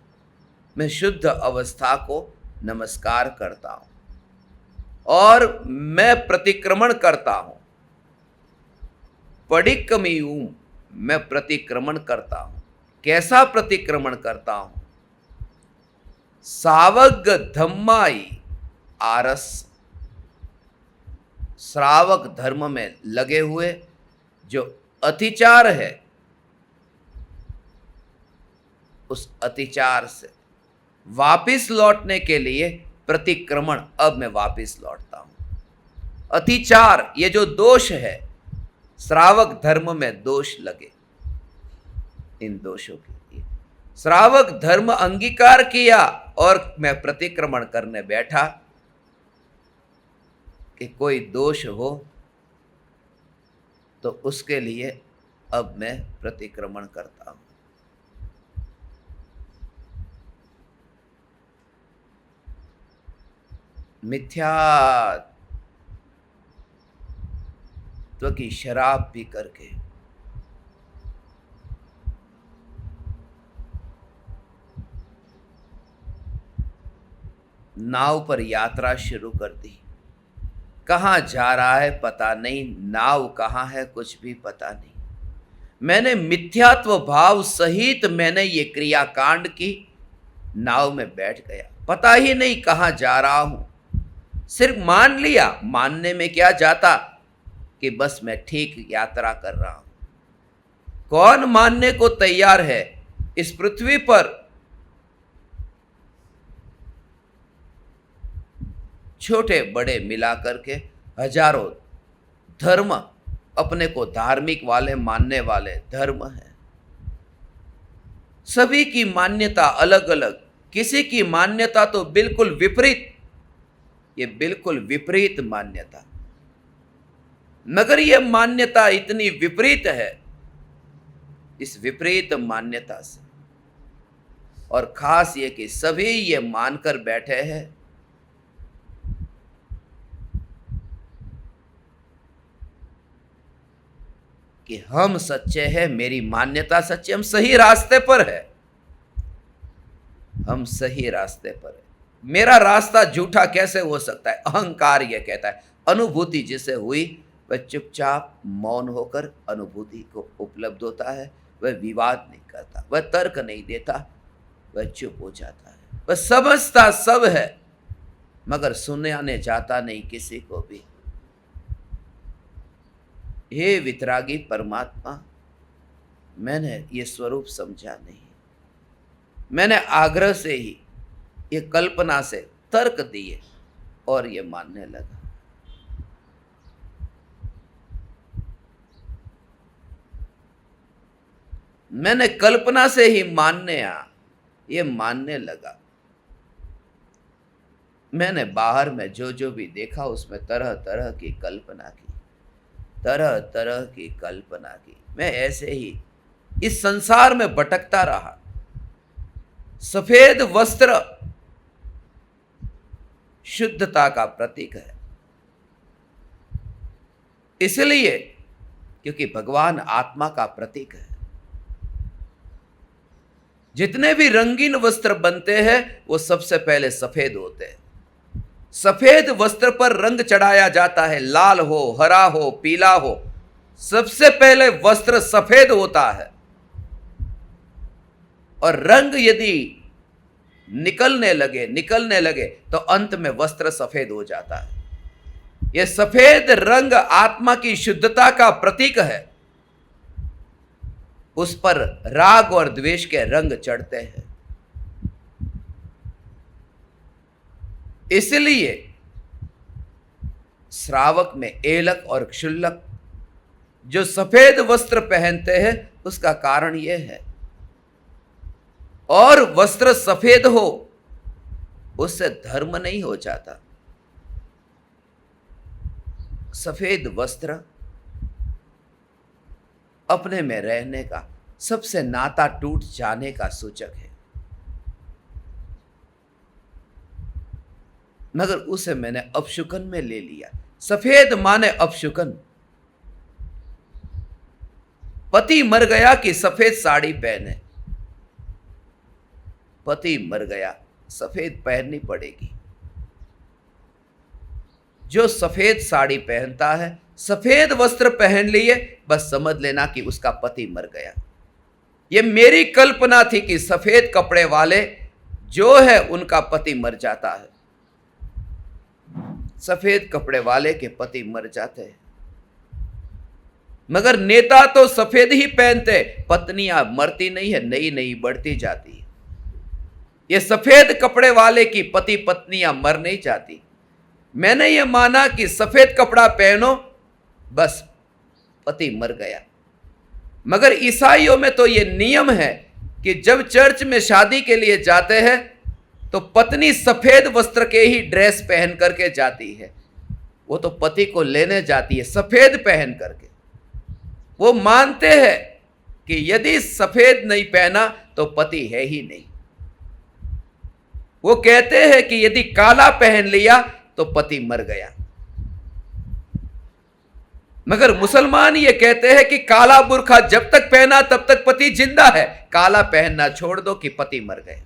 मैं शुद्ध अवस्था को नमस्कार करता हूं और मैं प्रतिक्रमण करता हूं। पडिक्कमी हूं, मैं प्रतिक्रमण करता हूं। कैसा प्रतिक्रमण करता हूं? सावग धम्माई आरस, श्रावक धर्म में लगे हुए जो अतिचार है, उस अतिचार से वापिस लौटने के लिए प्रतिक्रमण। अब मैं वापिस लौटता हूं। अतिचार ये जो दोष है, श्रावक धर्म में दोष लगे, इन दोषों के लिए श्रावक धर्म अंगीकार किया और मैं प्रतिक्रमण करने बैठा कि कोई दोष हो तो उसके लिए अब मैं प्रतिक्रमण करता हूं। मिथ्यात्व की शराब पी करके नाव पर यात्रा शुरू कर दी। कहाँ जा रहा है पता नहीं, नाव कहाँ है कुछ भी पता नहीं। मैंने मिथ्यात्व भाव सहित मैंने ये क्रियाकांड की, नाव में बैठ गया, पता ही नहीं कहाँ जा रहा हूं। सिर्फ मान लिया, मानने में क्या जाता कि बस मैं ठीक यात्रा कर रहा हूं। कौन मानने को तैयार है इस पृथ्वी पर? छोटे बड़े मिलाकर के हजारों धर्म, अपने को धार्मिक वाले मानने वाले धर्म हैं। सभी की मान्यता अलग अलग, किसी की मान्यता तो बिल्कुल विपरीत, ये बिल्कुल विपरीत मान्यता। मगर ये मान्यता इतनी विपरीत है, इस विपरीत मान्यता से, और खास ये कि सभी ये मानकर बैठे हैं कि हम सच्चे हैं, मेरी मान्यता सच्ची, हम सही रास्ते पर है, हम सही रास्ते पर है। मेरा रास्ता झूठा कैसे हो सकता है? अहंकार ये कहता है। अनुभूति जिसे हुई वह चुपचाप मौन होकर अनुभूति को उपलब्ध होता है। वह विवाद नहीं करता, वह तर्क नहीं देता, वह चुप हो जाता है। वह समझता सब है मगर सुनने जाता नहीं किसी को भी। हे वितरागी परमात्मा, मैंने ये स्वरूप समझा नहीं। मैंने आग्रह से ही, ये कल्पना से तर्क दिए, और ये मानने लगा। मैंने कल्पना से ही ये मानने लगा। मैंने बाहर में जो जो भी देखा उसमें तरह तरह की कल्पना की, तरह तरह की कल्पना की। मैं ऐसे ही इस संसार में भटकता रहा। सफेद वस्त्र शुद्धता का प्रतीक है, इसलिए क्योंकि भगवान आत्मा का प्रतीक है। जितने भी रंगीन वस्त्र बनते हैं वो सबसे पहले सफेद होते हैं। सफेद वस्त्र पर रंग चढ़ाया जाता है, लाल हो, हरा हो, पीला हो, सबसे पहले वस्त्र सफेद होता है। और रंग यदि निकलने लगे तो अंत में वस्त्र सफेद हो जाता है। यह सफेद रंग आत्मा की शुद्धता का प्रतीक है। उस पर राग और द्वेष के रंग चढ़ते हैं। इसलिए श्रावक में एलक और क्षुल्लक जो सफेद वस्त्र पहनते हैं उसका कारण यह है। और वस्त्र सफेद हो उससे धर्म नहीं हो जाता। सफेद वस्त्र अपने में रहने का, सबसे नाता टूट जाने का सूचक है। मगर उसे मैंने अपशुकन में ले लिया। सफेद माने अपशुकन। पति मर गया कि सफेद साड़ी पहने, पति मर गया सफेद पहननी पड़ेगी। जो सफेद साड़ी पहनता है, सफेद वस्त्र पहन लिए, बस समझ लेना कि उसका पति मर गया। यह मेरी कल्पना थी कि सफेद कपड़े वाले जो है उनका पति मर जाता है। सफेद कपड़े वाले के पति मर जाते हैं। मगर नेता तो सफेद ही पहनते, पत्नियां मरती नहीं है, नई नई बढ़ती जाती है। ये सफेद कपड़े वाले की पति पत्नियां मर नहीं जाती। मैंने ये माना कि सफेद कपड़ा पहनो, बस पति मर गया। मगर ईसाइयों में तो ये नियम है कि जब चर्च में शादी के लिए जाते हैं तो पत्नी सफेद वस्त्र के ही ड्रेस पहन करके जाती है। वो तो पति को लेने जाती है सफेद पहन करके। वो मानते हैं कि यदि सफेद नहीं पहना तो पति है ही नहीं। वो कहते हैं कि यदि काला पहन लिया तो पति मर गया। मगर मुसलमान ये कहते हैं कि काला बुर्खा जब तक पहना तब तक पति जिंदा है, काला पहनना छोड़ दो कि पति मर गए।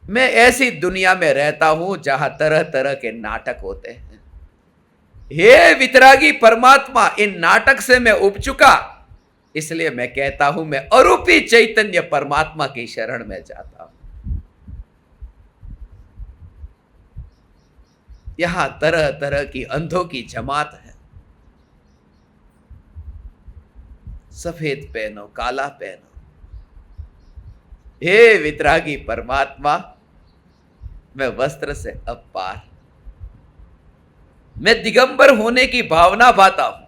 मैं ऐसी दुनिया में रहता हूं जहां तरह तरह के नाटक होते हैं। हे वितरागी परमात्मा, इन नाटक से मैं उब चुका, इसलिए मैं कहता हूं मैं अरूपी चैतन्य परमात्मा की शरण में जाता हूं। यहां तरह तरह की अंधों की जमात है। सफेद पहनो, काला पहनो। हे वितरागी परमात्मा, मैं वस्त्र से अब पार, मैं दिगंबर होने की भावना पाता हूं।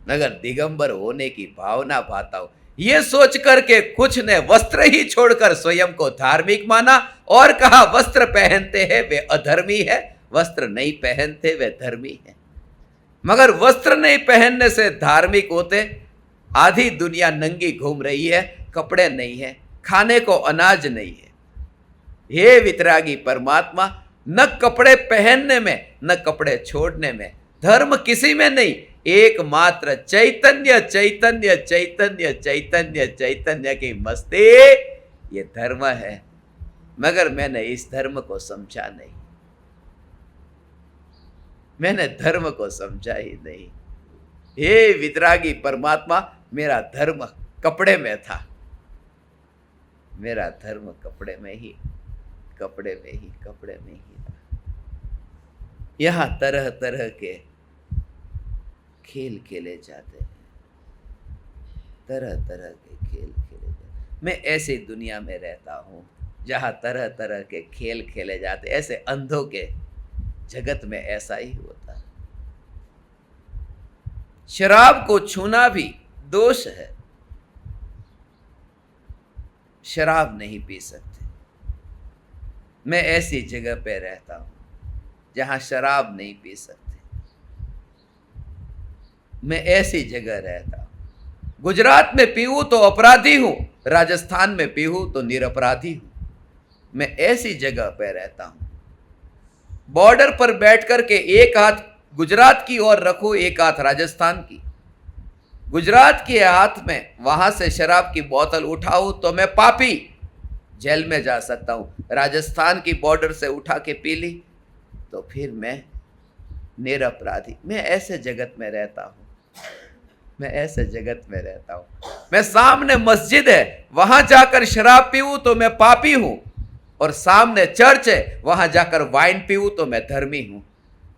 मगर दिगंबर होने की भावना पाता हूं यह सोच करके कुछ ने वस्त्र ही छोड़कर स्वयं को धार्मिक माना और कहा वस्त्र पहनते हैं वे अधर्मी है, वस्त्र नहीं पहनते वे धर्मी है। मगर वस्त्र नहीं पहनने से धार्मिक होते? आधी दुनिया नंगी घूम रही है, कपड़े नहीं है, खाने को अनाज नहीं है। हे वितरागी परमात्मा, न कपड़े पहनने में न कपड़े छोड़ने में, धर्म किसी में नहीं, एकमात्र चैतन्य चैतन्य चैतन्य चैतन्य चैतन्य की मस्ती, ये धर्म है। मगर मैंने इस धर्म को समझा नहीं, मैंने धर्म को समझा ही नहीं। हे वितरागी परमात्मा, मेरा धर्म कपड़े में था, मेरा धर्म कपड़े में ही था। यहां तरह तरह के खेल खेले जाते हैं, तरह तरह के खेल खेले जाते हैं। मैं ऐसी दुनिया में रहता हूं जहां तरह तरह के खेल खेले जाते, ऐसे अंधों के जगत में ऐसा ही होता है। शराब को छूना भी दोष है, शराब नहीं पी सकते। मैं ऐसी जगह पे रहता हूं जहां शराब नहीं पी सकते। मैं ऐसी जगह रहता हूं, गुजरात में पीऊं तो अपराधी हूं, राजस्थान में पीऊं तो निरपराधी हूं। मैं ऐसी जगह पे रहता हूं। बॉर्डर पर बैठ करके एक हाथ गुजरात की ओर रखो, एक हाथ राजस्थान की। गुजरात के हाथ में वहां से शराब की बोतल उठाऊं तो मैं पापी, जेल में जा सकता हूं। राजस्थान की बॉर्डर से उठा के पी ली तो फिर मैं निरपराधी। मैं ऐसे जगत में रहता हूं, मैं ऐसे जगत में रहता हूं। मैं सामने मस्जिद है, वहां जाकर शराब पीऊं तो मैं पापी हूं, और सामने चर्च है, वहां जाकर वाइन पीऊं तो मैं धर्मी हूं।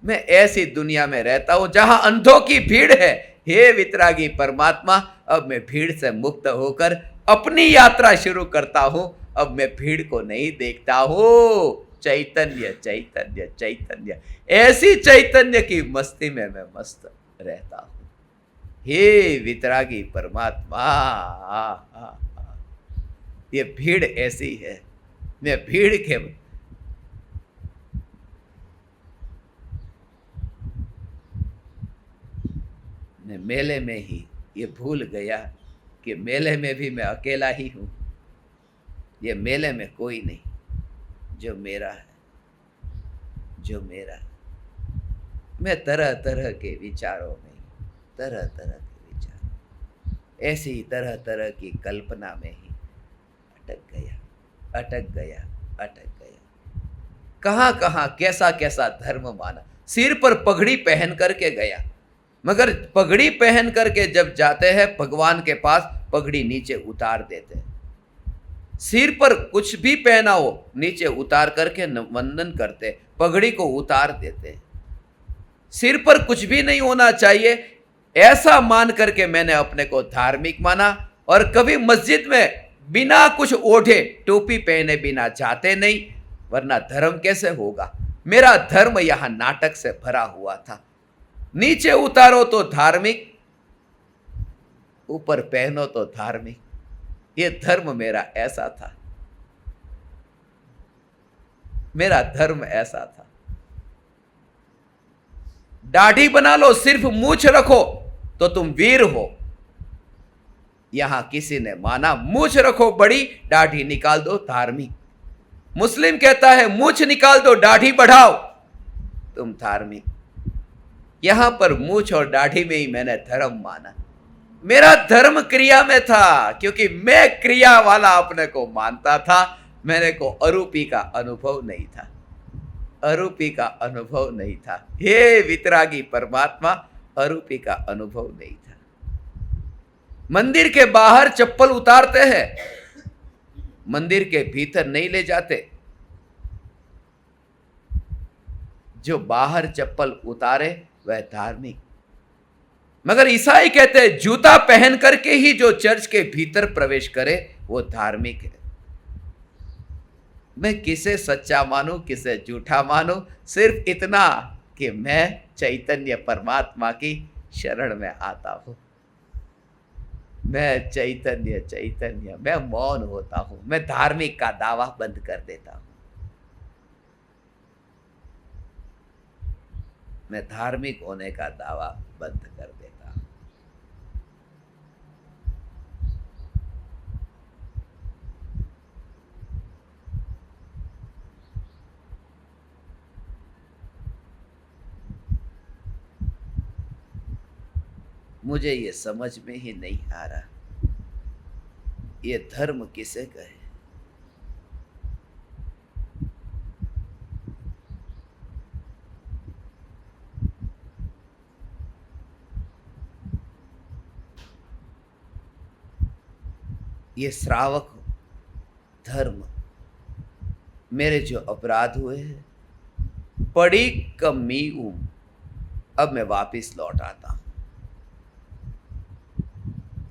मैं ऐसी दुनिया में रहता हूं जहां अंधों की भीड़ है। हे वितरागी परमात्मा, अब मैं भीड़ से मुक्त होकर अपनी यात्रा शुरू करता हूं। अब मैं भीड़ को नहीं देखता हूं। चैतन्य चैतन्य चैतन्य, ऐसी चैतन्य की मस्ती में मैं मस्त रहता हूं। हे वितरागी परमात्मा, ये भीड़ ऐसी है, मैं भीड़ के मैं मेले में ही ये भूल गया कि मेले में भी मैं अकेला ही हूं। ये मेले में कोई नहीं जो मेरा है, जो मेरा है। मैं तरह तरह के विचारों में, तरह तरह के विचार, ऐसी तरह तरह की कल्पना में ही अटक गया, अटक गया, अटक गया। कहां कहां कैसा कैसा धर्म माना। सिर पर पगड़ी पहन करके गया, मगर पगड़ी पहन करके जब जाते हैं भगवान के पास, पगड़ी नीचे उतार देते हैं। सिर पर कुछ भी पहना हो, नीचे उतार करके वंदन करते, पगड़ी को उतार देते। सिर पर कुछ भी नहीं होना चाहिए, ऐसा मान करके मैंने अपने को धार्मिक माना। और कभी मस्जिद में बिना कुछ ओढ़े, टोपी पहने बिना जाते नहीं, वरना धर्म कैसे होगा। मेरा धर्म यहां नाटक से भरा हुआ था। नीचे उतारो तो धार्मिक, ऊपर पहनो तो धार्मिक। ये धर्म मेरा ऐसा था, मेरा धर्म ऐसा था। दाढ़ी बना लो, सिर्फ मूछ रखो तो तुम वीर हो। यहां किसी ने माना मूछ रखो बड़ी, दाढ़ी निकाल दो धार्मिक। मुस्लिम कहता है मूछ निकाल दो, दाढ़ी बढ़ाओ, तुम धार्मिक। यहां पर मूछ और दाढ़ी में ही मैंने धर्म माना। मेरा धर्म क्रिया में था, क्योंकि मैं क्रिया वाला अपने को मानता था। मेरे को अरूपी का अनुभव नहीं था, अरूपी का अनुभव नहीं था। हे वितरागी परमात्मा, अरूपी का अनुभव नहीं था। मंदिर के बाहर चप्पल उतारते हैं, मंदिर के भीतर नहीं ले जाते। जो बाहर चप्पल उतारे वह धार्मिक। मगर ईसाई कहते हैं जूता पहन करके ही जो चर्च के भीतर प्रवेश करे वो धार्मिक है। मैं किसे सच्चा मानूं, किसे झूठा मानूं, सिर्फ इतना कि मैं चैतन्य परमात्मा की शरण में आता हूं। मैं चैतन्य चैतन्य, मैं मौन होता हूं। मैं धार्मिक का दावा बंद कर देता हूं। मैं धार्मिक होने का दावा बंद कर देता हूं। मुझे ये समझ में ही नहीं आ रहा, ये धर्म किसे कहे। ये श्रावक धर्म, मेरे जो अपराध हुए हैं, पड़ी कमी अब मैं वापिस लौट आता हूं।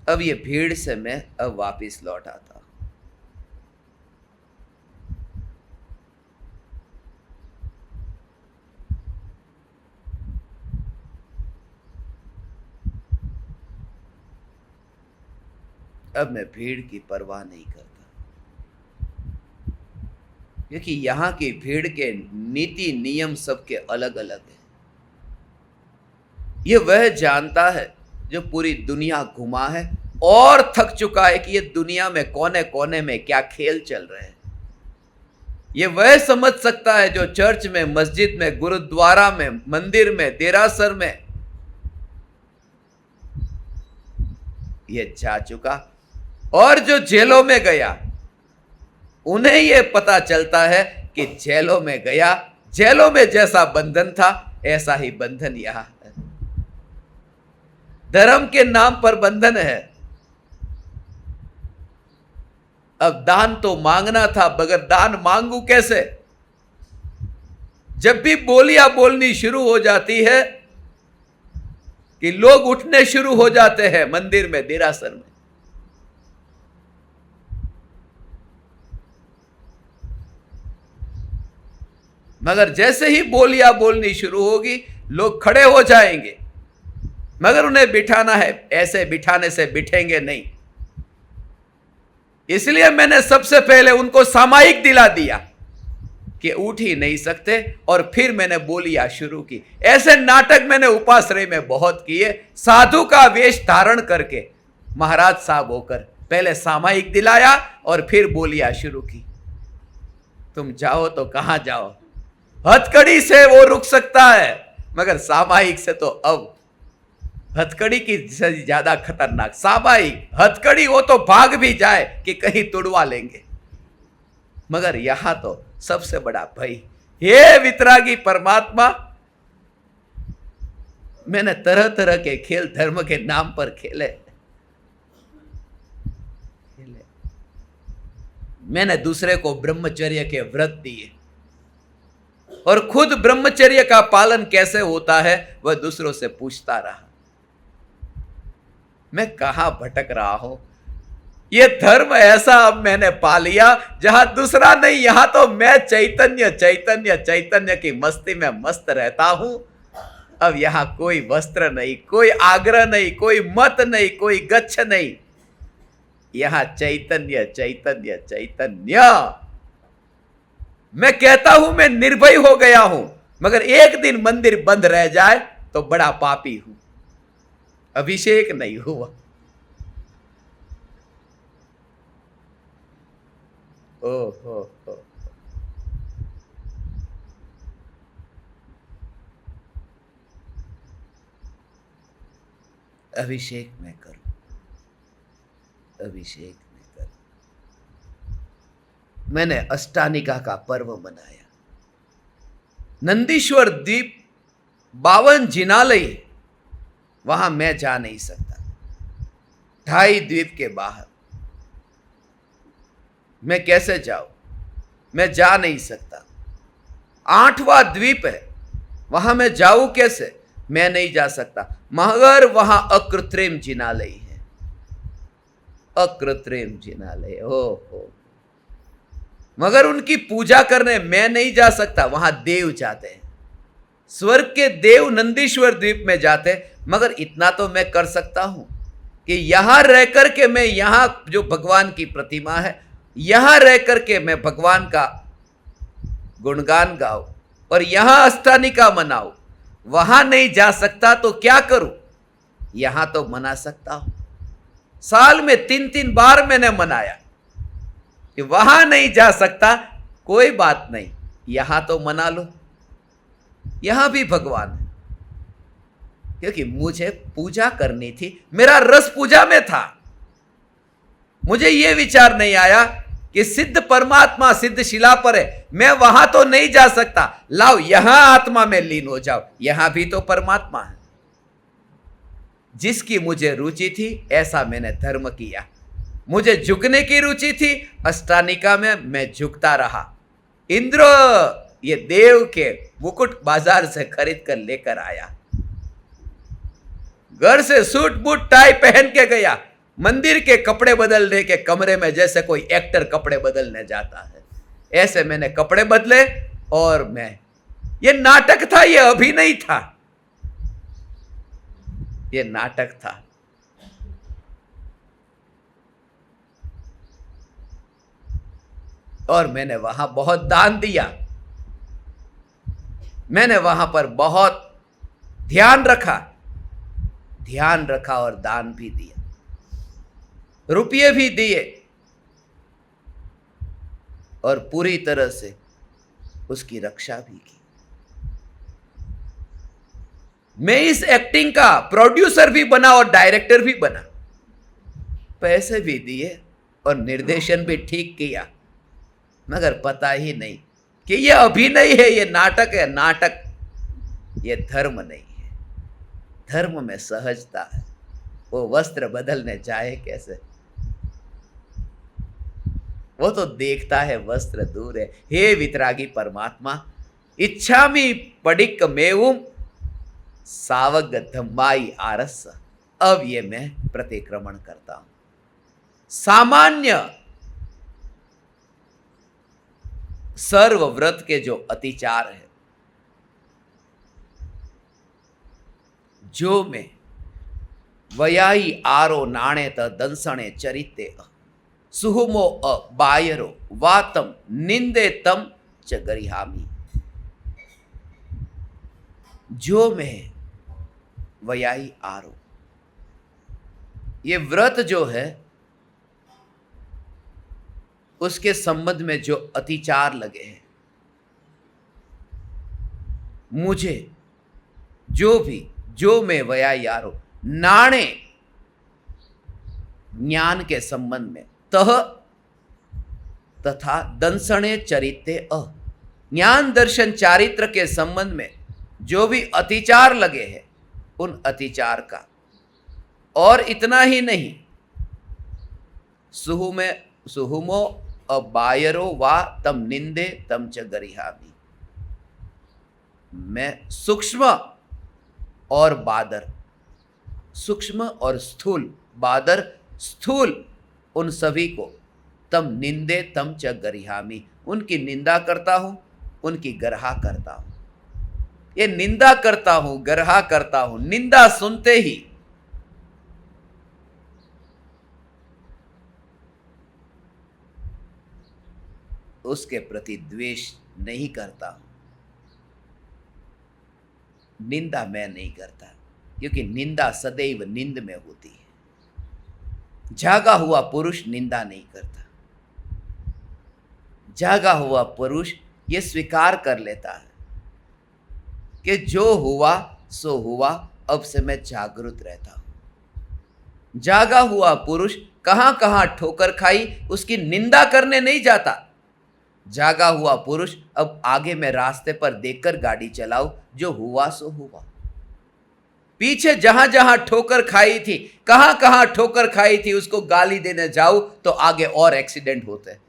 अब ये भीड़ से मैं अब वापिस लौट आता हूं। अब मैं भीड़ की परवाह नहीं करता, क्योंकि यहां की भीड़ के नीति नियम सबके अलग अलग हैं। ये वह जानता है जो पूरी दुनिया घुमा है और थक चुका है कि ये दुनिया में कोने कोने में क्या खेल चल रहे हैं। ये वह समझ सकता है जो चर्च में, मस्जिद में, गुरुद्वारा में, मंदिर में, देरासर में ये जा चुका, और जो जेलों में गया उन्हें यह पता चलता है कि जेलों में गया, जेलों में जैसा बंधन था ऐसा ही बंधन यहां है। धर्म के नाम पर बंधन है। अब दान तो मांगना था, मगर दान मांगू कैसे? जब भी बोलियां बोलनी शुरू हो जाती है कि लोग उठने शुरू हो जाते हैं मंदिर में, देरासर में, मगर जैसे ही बोलियां बोलनी शुरू होगी लोग खड़े हो जाएंगे, मगर उन्हें बिठाना है, ऐसे बिठाने से बिठेंगे नहीं। इसलिए मैंने सबसे पहले उनको सामायिक दिला दिया कि उठ ही नहीं सकते, और फिर मैंने बोलियां शुरू की। ऐसे नाटक मैंने उपाश्रय में बहुत किए, साधु का वेश धारण करके, महाराज साहब होकर पहले सामायिक दिलाया और फिर बोलियां शुरू की। तुम जाओ तो कहां जाओ, हथकड़ी से वो रुक सकता है, मगर सामायिक से तो अब हथकड़ी की ज्यादा खतरनाक सामायिक। हथकड़ी वो तो भाग भी जाए कि कहीं तुड़वा लेंगे, मगर यहां तो सबसे बड़ा भय। हे वितरागी परमात्मा, मैंने तरह तरह के खेल धर्म के नाम पर खेले। मैंने दूसरे को ब्रह्मचर्य के व्रत दिए, और खुद ब्रह्मचर्य का पालन कैसे होता है वह दूसरों से पूछता रहा। मैं कहां भटक रहा हूं? यह धर्म ऐसा अब मैंने पा लिया जहां दूसरा नहीं, यहां तो मैं चैतन्य चैतन्य चैतन्य की मस्ती में मस्त रहता हूं। अब यहां कोई वस्त्र नहीं, कोई आग्रह नहीं, कोई मत नहीं, कोई गच्छ नहीं, यहां चैतन्य चैतन्य चैतन्य। मैं कहता हूं मैं निर्भय हो गया हूं, मगर एक दिन मंदिर बंद रह जाए तो बड़ा पापी हूं। अभिषेक नहीं हुआ। ओ अभिषेक मैं करूं, अभिषेक मैं करूं। मैंने अष्टानिका का पर्व मनाया। नंदीश्वर द्वीप 52 जिनालय, वहां मैं जा नहीं सकता। 2.5 द्वीप के बाहर मैं कैसे जाऊं? मैं जा नहीं सकता। 8वां द्वीप है, वहां मैं जाऊं कैसे? मैं नहीं जा सकता, मगर वहां अकृत्रिम जिनालय है। अकृत्रिम जिनालय, हो मगर उनकी पूजा करने मैं नहीं जा सकता। वहां देव जाते हैं, स्वर्ग के देव नंदीश्वर द्वीप में जाते। मगर इतना तो मैं कर सकता हूं कि यहां रह करके मैं, यहां जो भगवान की प्रतिमा है, यहां रह करके मैं भगवान का गुणगान गाऊं और यहां अष्टानिका मनाऊं। वहां नहीं जा सकता तो क्या करूं? यहां तो मना सकता हूं। साल में 3-3 बार मैंने मनाया कि वहां नहीं जा सकता, कोई बात नहीं, यहां तो मना लो। यहां भी भगवान है, क्योंकि मुझे पूजा करनी थी। मेरा रस पूजा में था। मुझे यह विचार नहीं आया कि सिद्ध परमात्मा सिद्ध शिला पर है, मैं वहां तो नहीं जा सकता, लाओ यहां आत्मा में लीन हो जाओ, यहां भी तो परमात्मा है। जिसकी मुझे रुचि थी ऐसा मैंने धर्म किया। मुझे झुकने की रुचि थी, अष्टानिका में मैं झुकता रहा। इंद्र ये देव के मुकुट बाजार से खरीद कर लेकर आया, घर से सूट बूट टाई पहन के गया, मंदिर के कपड़े बदलने के कमरे में जैसे कोई एक्टर कपड़े बदलने जाता है, ऐसे मैंने कपड़े बदले। और मैं, ये नाटक था, ये अभिनय था, ये नाटक था। और मैंने वहां बहुत दान दिया, मैंने वहां पर बहुत ध्यान रखा और दान भी दिया, रुपये भी दिए और पूरी तरह से उसकी रक्षा भी की। मैं इस एक्टिंग का प्रोड्यूसर भी बना और डायरेक्टर भी बना, पैसे भी दिए और निर्देशन भी ठीक किया, मगर पता ही नहीं कि ये अभिनय है, ये नाटक है। नाटक ये धर्म नहीं है, धर्म में सहजता है। वो वस्त्र बदलने जाए कैसे, वो तो देखता है वस्त्र दूर है। हे वितरागी परमात्मा, इच्छामि पडिक मेवुम सावग धम्माई आरस। अब ये मैं प्रतिक्रमण करता हूं। सामान्य सर्व व्रत के जो अतिचार है, जो में वयाई आरो नाणे त दंसणे चरिते सुहुमो बायरो वातम निंदे तम च गरिहामी। जो में वयाई आरो, ये व्रत जो है उसके संबंध में जो अतिचार लगे हैं, मुझे जो में वयाई आरो, नाणे ज्ञान के संबंध में, तह तथा दंसणे चरित्रे ज्ञान दर्शन चारित्र के संबंध में जो भी अतिचार लगे हैं, उन अतिचार का। और इतना ही नहीं, सुहुमो बायरो वा तम निंदे तम च गरिहामी। मैं सूक्ष्म और बादर, सूक्ष्म और स्थूल, बादर स्थूल, उन सभी को तम निंदे तम च गरिहामी, उनकी निंदा करता हूं, उनकी गरहा करता हूं। ये निंदा करता हूं, गरहा करता हूं। निंदा सुनते ही उसके प्रति द्वेष नहीं करता हूं। निंदा मैं नहीं करता, क्योंकि निंदा सदैव निंद में होती है। जागा हुआ पुरुष निंदा नहीं करता। जागा हुआ पुरुष ये स्वीकार कर लेता है कि जो हुआ सो हुआ, अब से मैं जागरूक रहता हूं। जागा हुआ पुरुष कहां कहां ठोकर खाई उसकी निंदा करने नहीं जाता। जागा हुआ पुरुष अब आगे मैं रास्ते पर देखकर गाड़ी चलाऊं, जो हुआ सो हुआ। पीछे जहां जहां ठोकर खाई थी, कहां कहां ठोकर खाई थी, उसको गाली देने जाऊं तो आगे और एक्सीडेंट होते हैं।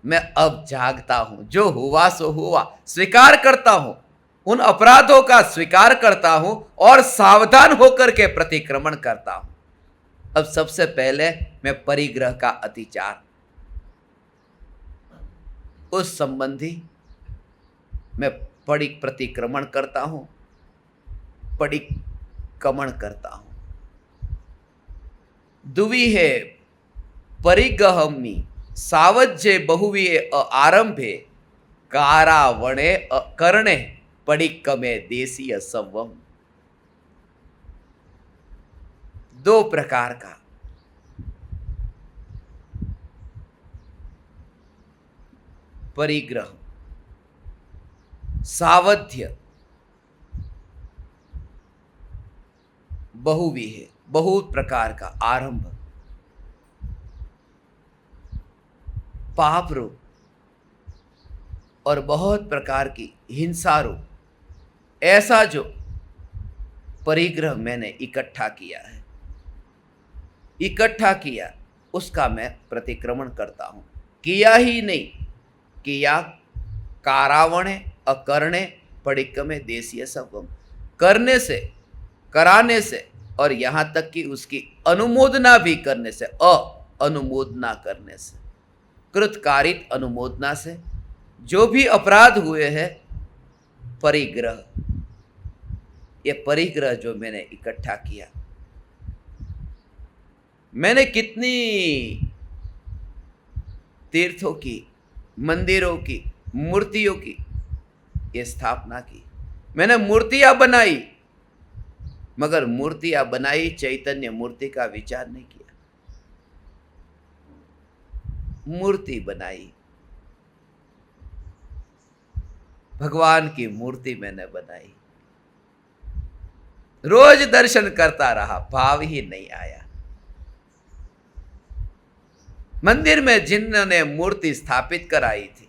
मैं अब जागता हूं, जो हुआ सो हुआ, स्वीकार करता हूं, उन अपराधों का स्वीकार करता हूं और सावधान होकर के प्रतिक्रमण करता हूं। अब सबसे पहले मैं परिग्रह का अतिचार, उस संबंधी मैं प्रतिक्रमण करता हूं, परिक्रमण करता हूं। दुवी है परिगहमी सावज्ये बहुवीय आरंभे कारावणे करणे पडिक्कमे देशीय संवम। दो प्रकार का परिग्रह, सावध्य, बहुवीय, बहुत प्रकार का आरंभ, पाप रूप और बहुत प्रकार की हिंसा रूप, ऐसा जो परिग्रह मैंने इकट्ठा किया है, इकट्ठा किया, उसका मैं प्रतिक्रमण करता हूं। किया ही नहीं, किया कारावणे अकरणे पडिक्कमे देशीय संवम, करने से, कराने से और यहां तक कि उसकी अनुमोदना भी करने से, अनुमोदना करने से, कृतकारित अनुमोदना से जो भी अपराध हुए हैं, परिग्रह, ये परिग्रह जो मैंने इकट्ठा किया, मैंने कितनी तीर्थों की, मंदिरों की, मूर्तियों की ये स्थापना की। मैंने मूर्तियां बनाई, मगर मूर्तियां बनाई, चैतन्य मूर्ति का विचार नहीं किया। मूर्ति बनाई, भगवान की मूर्ति मैंने बनाई, रोज दर्शन करता रहा, भाव ही नहीं आया। मंदिर में जिन्होंने मूर्ति स्थापित कराई थी,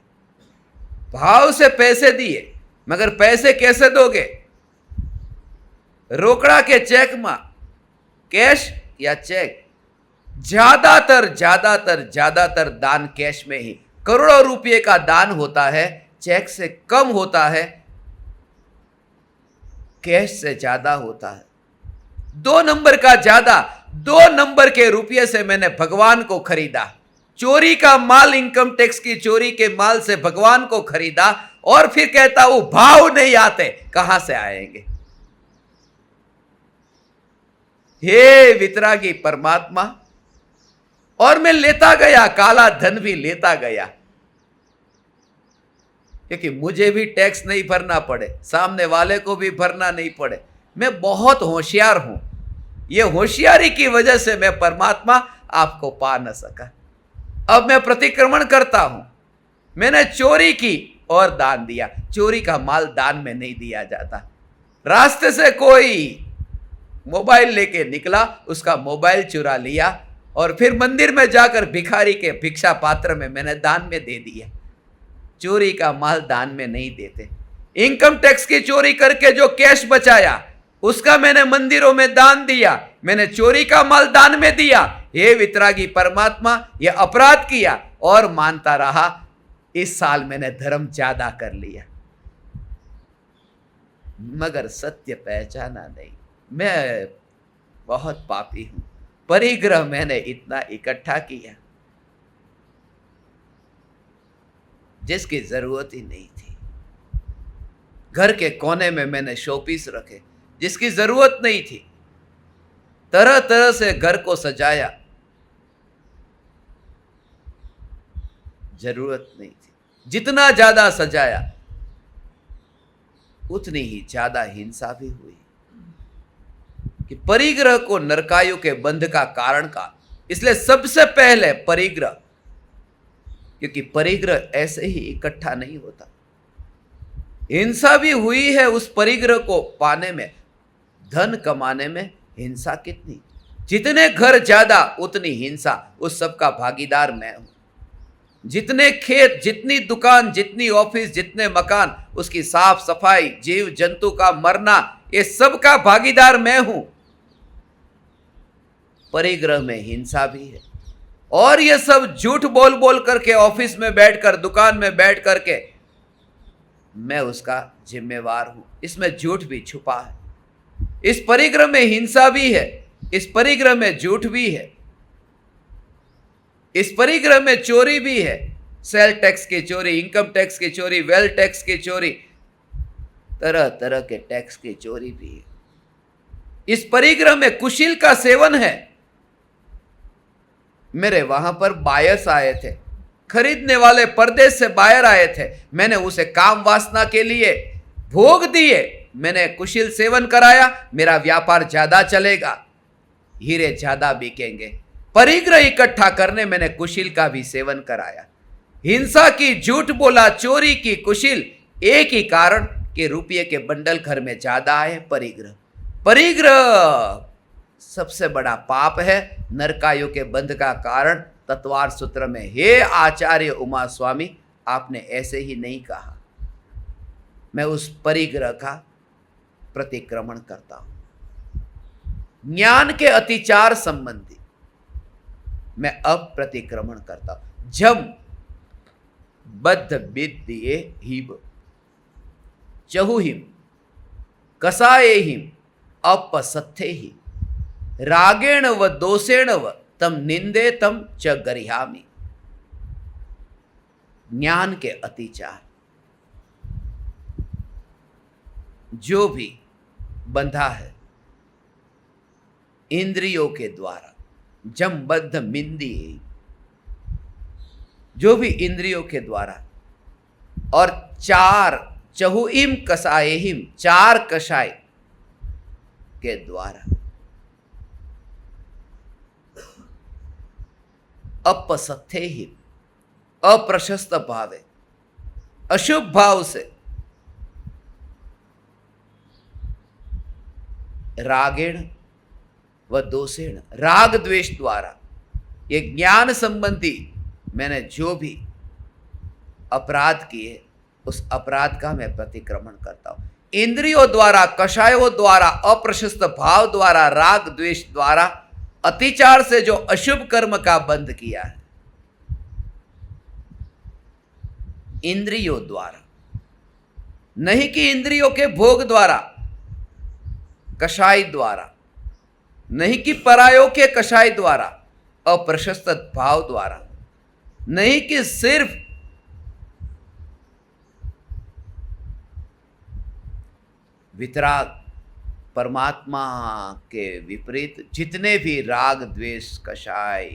भाव से पैसे दिए, मगर पैसे कैसे दोगे? रोकड़ा के चेक में, कैश या चेक? ज्यादातर दान कैश में ही। करोड़ों रुपए का दान होता है, चेक से कम होता है, कैश से ज्यादा होता है। 2 नंबर का ज्यादा, 2 नंबर के रुपये से मैंने भगवान को खरीदा। चोरी का माल, इनकम टैक्स की चोरी के माल से भगवान को खरीदा, और फिर कहता हूं भाव नहीं आते, कहां से आएंगे? हे वितरागी परमात्मा, और मैं लेता गया, काला धन भी लेता गया, क्योंकि मुझे भी टैक्स नहीं भरना पड़े, सामने वाले को भी भरना नहीं पड़े। मैं बहुत होशियार हूं। यह होशियारी की वजह से मैं परमात्मा आपको पा न सका। अब मैं प्रतिक्रमण करता हूं। मैंने चोरी की और दान दिया। चोरी का माल दान में नहीं दिया जाता। रास्ते से कोई मोबाइल लेके निकला, उसका मोबाइल चुरा लिया और फिर मंदिर में जाकर भिखारी के भिक्षा पात्र में मैंने दान में दे दिया। चोरी का माल दान में नहीं देते। इनकम टैक्स की चोरी करके जो कैश बचाया, उसका मैंने मंदिरों में दान दिया। मैंने चोरी का माल दान में दिया। हे वितरागी परमात्मा, यह अपराध किया और मानता रहा। इस साल मैंने धर्म ज्यादा कर लिया, मगर सत्य पहचाना नहीं। मैं बहुत पापी हूं। परिग्रह मैंने इतना इकट्ठा किया जिसकी जरूरत ही नहीं थी। घर के कोने में मैंने शोपीस रखे जिसकी जरूरत नहीं थी। तरह तरह से घर को सजाया, जरूरत नहीं थी। जितना ज्यादा सजाया उतनी ही ज्यादा हिंसा भी हुई। कि परिग्रह को नरकायु के बंध का कारण का, इसलिए सबसे पहले परिग्रह, क्योंकि परिग्रह ऐसे ही इकट्ठा नहीं होता। हिंसा भी हुई है उस परिग्रह को पाने में। धन कमाने में हिंसा कितनी? जितने घर ज्यादा उतनी हिंसा। उस सब का भागीदार मैं हूं। जितने खेत, जितनी दुकान, जितनी ऑफिस, जितने मकान, उसकी साफ सफाई, जीव जंतु का मरना, ये सब का भागीदार मैं हूं। परिग्रह में हिंसा भी है। और ये सब झूठ बोल बोल करके, ऑफिस में बैठकर, दुकान में बैठ करके मैं उसका जिम्मेवार हूं। इसमें झूठ भी छुपा है। इस परिग्रह में हिंसा भी है, इस परिग्रह में झूठ भी है, इस परिग्रह में चोरी भी है। सेल टैक्स की चोरी, इनकम टैक्स की चोरी, वेल्थ टैक्स की चोरी, तरह तरह के टैक्स की चोरी भी है। इस परिग्रह में कुशील का सेवन है। मेरे वहां पर बायर्स आए थे, खरीदने वाले परदेश से बायर आए थे। मैंने उसे काम वासना के लिए भोग दिए, मैंने कुशील सेवन कराया। मेरा व्यापार ज्यादा चलेगा, हीरे ज्यादा बिकेंगे। परिग्रह इकट्ठा करने मैंने कुशील का भी सेवन कराया। हिंसा की, झूठ बोला, चोरी की, कुशील, एक ही कारण कि रुपये के बंडल घर में ज्यादा आए। परिग्रह, परिग्रह सबसे बड़ा पाप है, नरकायु के बंध का कारण। तत्वार सूत्र में, हे आचार्य उमा स्वामी, आपने ऐसे ही नहीं कहा। मैं उस परिग्रह का प्रतिक्रमण करता हूं। ज्ञान के अतिचार संबंधी मैं अब प्रतिक्रमण करता हूं। जम बद्ध विद्ये हिब चहुहिम कसाये हिम अपसत्थे ही रागेण व दोषेण व तम निंदे तम च गरिहामि। ज्ञान के अतिचार, जो भी बंधा है इंद्रियों के द्वारा, जमबद्ध मिंदी, जो भी इंद्रियों के द्वारा, और चार चहुइम कसाएहिम, चार कषाय के द्वारा अपसथेहिम, अप्रशस्त भावे, अशुभ भाव से, रागेण व दोषेण, राग द्वेष द्वारा, ये ज्ञान संबंधी मैंने जो भी अपराध किए उस अपराध का मैं प्रतिक्रमण करता हूं। इंद्रियों द्वारा, कषायों द्वारा, अप्रशस्त भाव द्वारा, राग द्वेष द्वारा, अतिचार से जो अशुभ कर्म का बंध किया है, इंद्रियों द्वारा, नहीं कि इंद्रियों के भोग द्वारा, कषाय द्वारा, नहीं कि परायों के कषाय द्वारा, अप्रशस्त भाव द्वारा, नहीं कि सिर्फ वितराग, परमात्मा के विपरीत जितने भी राग द्वेष कषाय,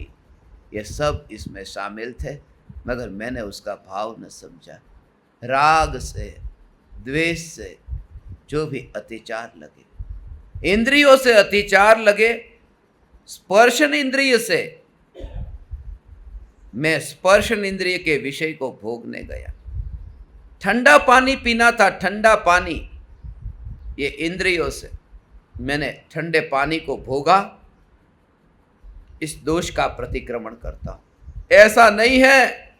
ये सब इसमें शामिल थे, मगर मैंने उसका भाव न समझा। राग से, द्वेष से जो भी अतिचार लगे, इंद्रियों से अतिचार लगे, स्पर्शन इंद्रिय से, मैं स्पर्शन इंद्रिय के विषय को भोगने गया। ठंडा पानी पीना था, ठंडा पानी, ये इंद्रियों से मैंने ठंडे पानी को भोगा, इस दोष का प्रतिक्रमण करता हूं। ऐसा नहीं है,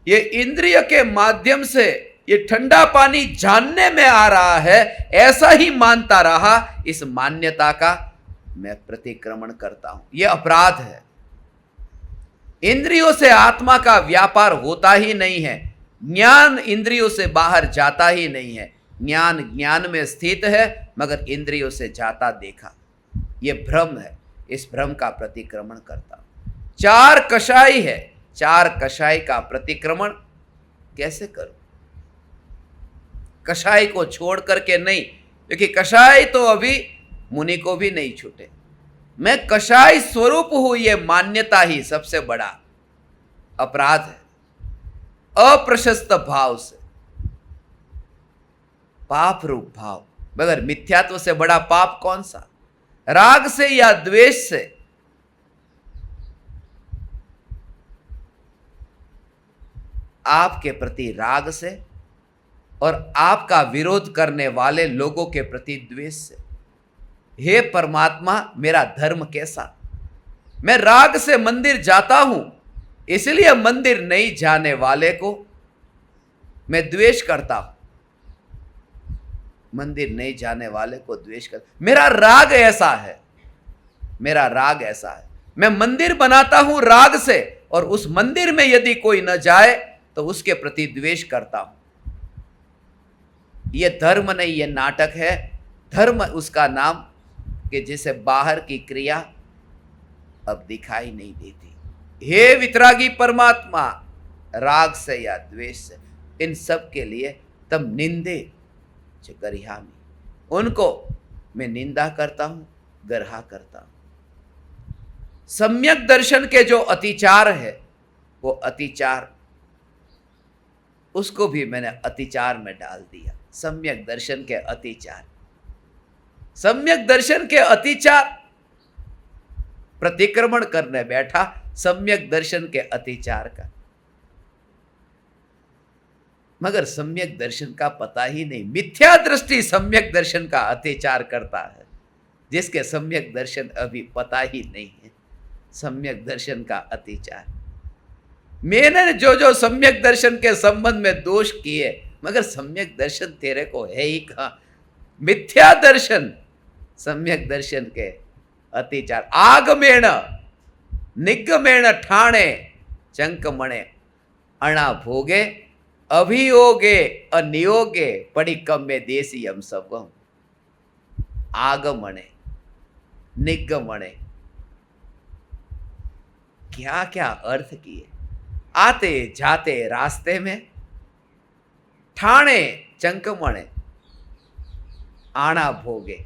ये इंद्रिय के माध्यम से ये ठंडा पानी जानने में आ रहा है, ऐसा ही मानता रहा, इस मान्यता का मैं प्रतिक्रमण करता हूं। यह अपराध है। इंद्रियों से आत्मा का व्यापार होता ही नहीं है, ज्ञान इंद्रियों से बाहर जाता ही नहीं है। ज्ञान ज्ञान में स्थित है, मगर इंद्रियों से जाता देखा, यह भ्रम है। इस भ्रम का प्रतिक्रमण करता हूं। चार कषाय है, चार कषाय का प्रतिक्रमण कैसे करूं? कषाय को छोड़ करके नहीं, क्योंकि कषाय तो अभी मुनि को भी नहीं छूटे। मैं कषाय स्वरूप हूं, यह मान्यता ही सबसे बड़ा अपराध है। अप्रशस्त भाव से, पाप रूप भाव, मगर मिथ्यात्व से बड़ा पाप कौन सा? राग से या द्वेष से? आपके प्रति राग से और आपका विरोध करने वाले लोगों के प्रति द्वेष से। हे परमात्मा, मेरा धर्म कैसा? मैं राग से मंदिर जाता हूं, इसलिए मंदिर नहीं जाने वाले को मैं द्वेष करता हूं। मंदिर नहीं जाने वाले को द्वेष कर, मेरा राग ऐसा है, मेरा राग ऐसा है। मैं मंदिर बनाता हूं राग से, और उस मंदिर में यदि कोई न जाए तो उसके प्रति द्वेष करता हूं। यह धर्म नहीं, यह नाटक है। धर्म उसका नाम कि जिसे बाहर की क्रिया अब दिखाई नहीं देती। हे वितरागी परमात्मा, राग से या द्वेष से, इन सब के लिए तब निंदे गरिहामी, उनको मैं निंदा करता हूं, गर्हा करता हूं। सम्यक दर्शन के जो अतिचार है, वो अतिचार, उसको भी मैंने अतिचार में डाल दिया। सम्यक दर्शन के अतिचार, सम्यक दर्शन के अतिचार, प्रतिक्रमण करने बैठा सम्यक दर्शन के अतिचार का, मगर सम्यक दर्शन का पता ही नहीं। मिथ्या दृष्टि सम्यक दर्शन का अतिचार करता है, जिसके सम्यक दर्शन अभी पता ही नहीं है। सम्यक दर्शन का अतिचार, मैंने जो जो सम्यक दर्शन के संबंध में दोष किए, मगर सम्यक दर्शन तेरे को है ही कहां? मिथ्या दर्शन, सम्यक दर्शन के अतिचार। आगमेण निगमेण ठाणे चंकमणे अणा भोगे अभियोगे अनियोगे पडिकम्मे देशीयम सबम। आगमणे निगमणे, क्या क्या अर्थ किए? आते जाते रास्ते में, ठाणे चंकमणे, आना भोगे,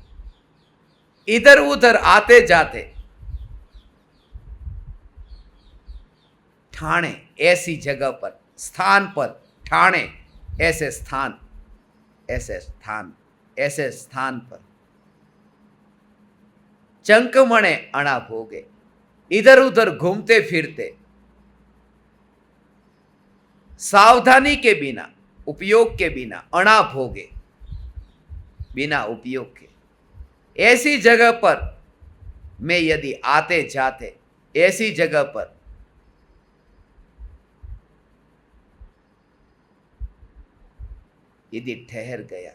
इधर उधर आते जाते, ठाणे, ऐसी जगह पर, स्थान पर, ठाणे, ऐसे स्थान, ऐसे स्थान, ऐसे स्थान पर। चंकमणे अणा भोगे, इधर उधर घूमते फिरते, सावधानी के बिना, उपयोग के बिना, अणा भोगे, बिना उपयोग के, ऐसी जगह पर मैं यदि आते जाते, ऐसी जगह पर यदि ठहर गया,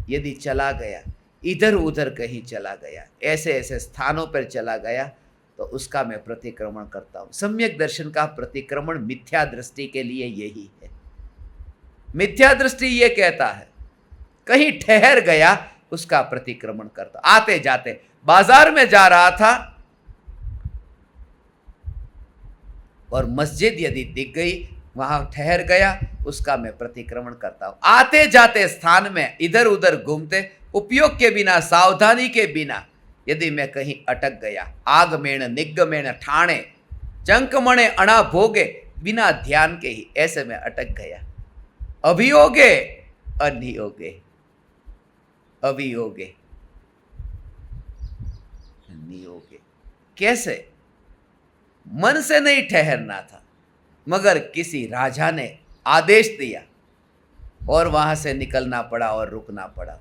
यदि चला गया, इधर उधर कहीं चला गया, ऐसे ऐसे स्थानों पर चला गया, तो उसका मैं प्रतिक्रमण करता हूं। सम्यक दर्शन का प्रतिक्रमण मिथ्या दृष्टि के लिए यही है। मिथ्या दृष्टि ये कहता है कहीं ठहर गया, उसका प्रतिक्रमण करता। आते जाते, बाजार में जा रहा था और मस्जिद यदि दिख गई, वहां ठहर गया, उसका मैं प्रतिक्रमण करता हूं। आते जाते स्थान में इधर उधर घूमते, उपयोग के बिना, सावधानी के बिना यदि मैं कहीं अटक गया, आगमेण निगमेण ठाणे चंकमणे अणा भोगे, बिना ध्यान के ही ऐसे में अटक गया। अभियोगे अनियोगे, अभियोगे नियोगे। कैसे? मन से नहीं ठहरना था, मगर किसी राजा ने आदेश दिया और वहां से निकलना पड़ा और रुकना पड़ा,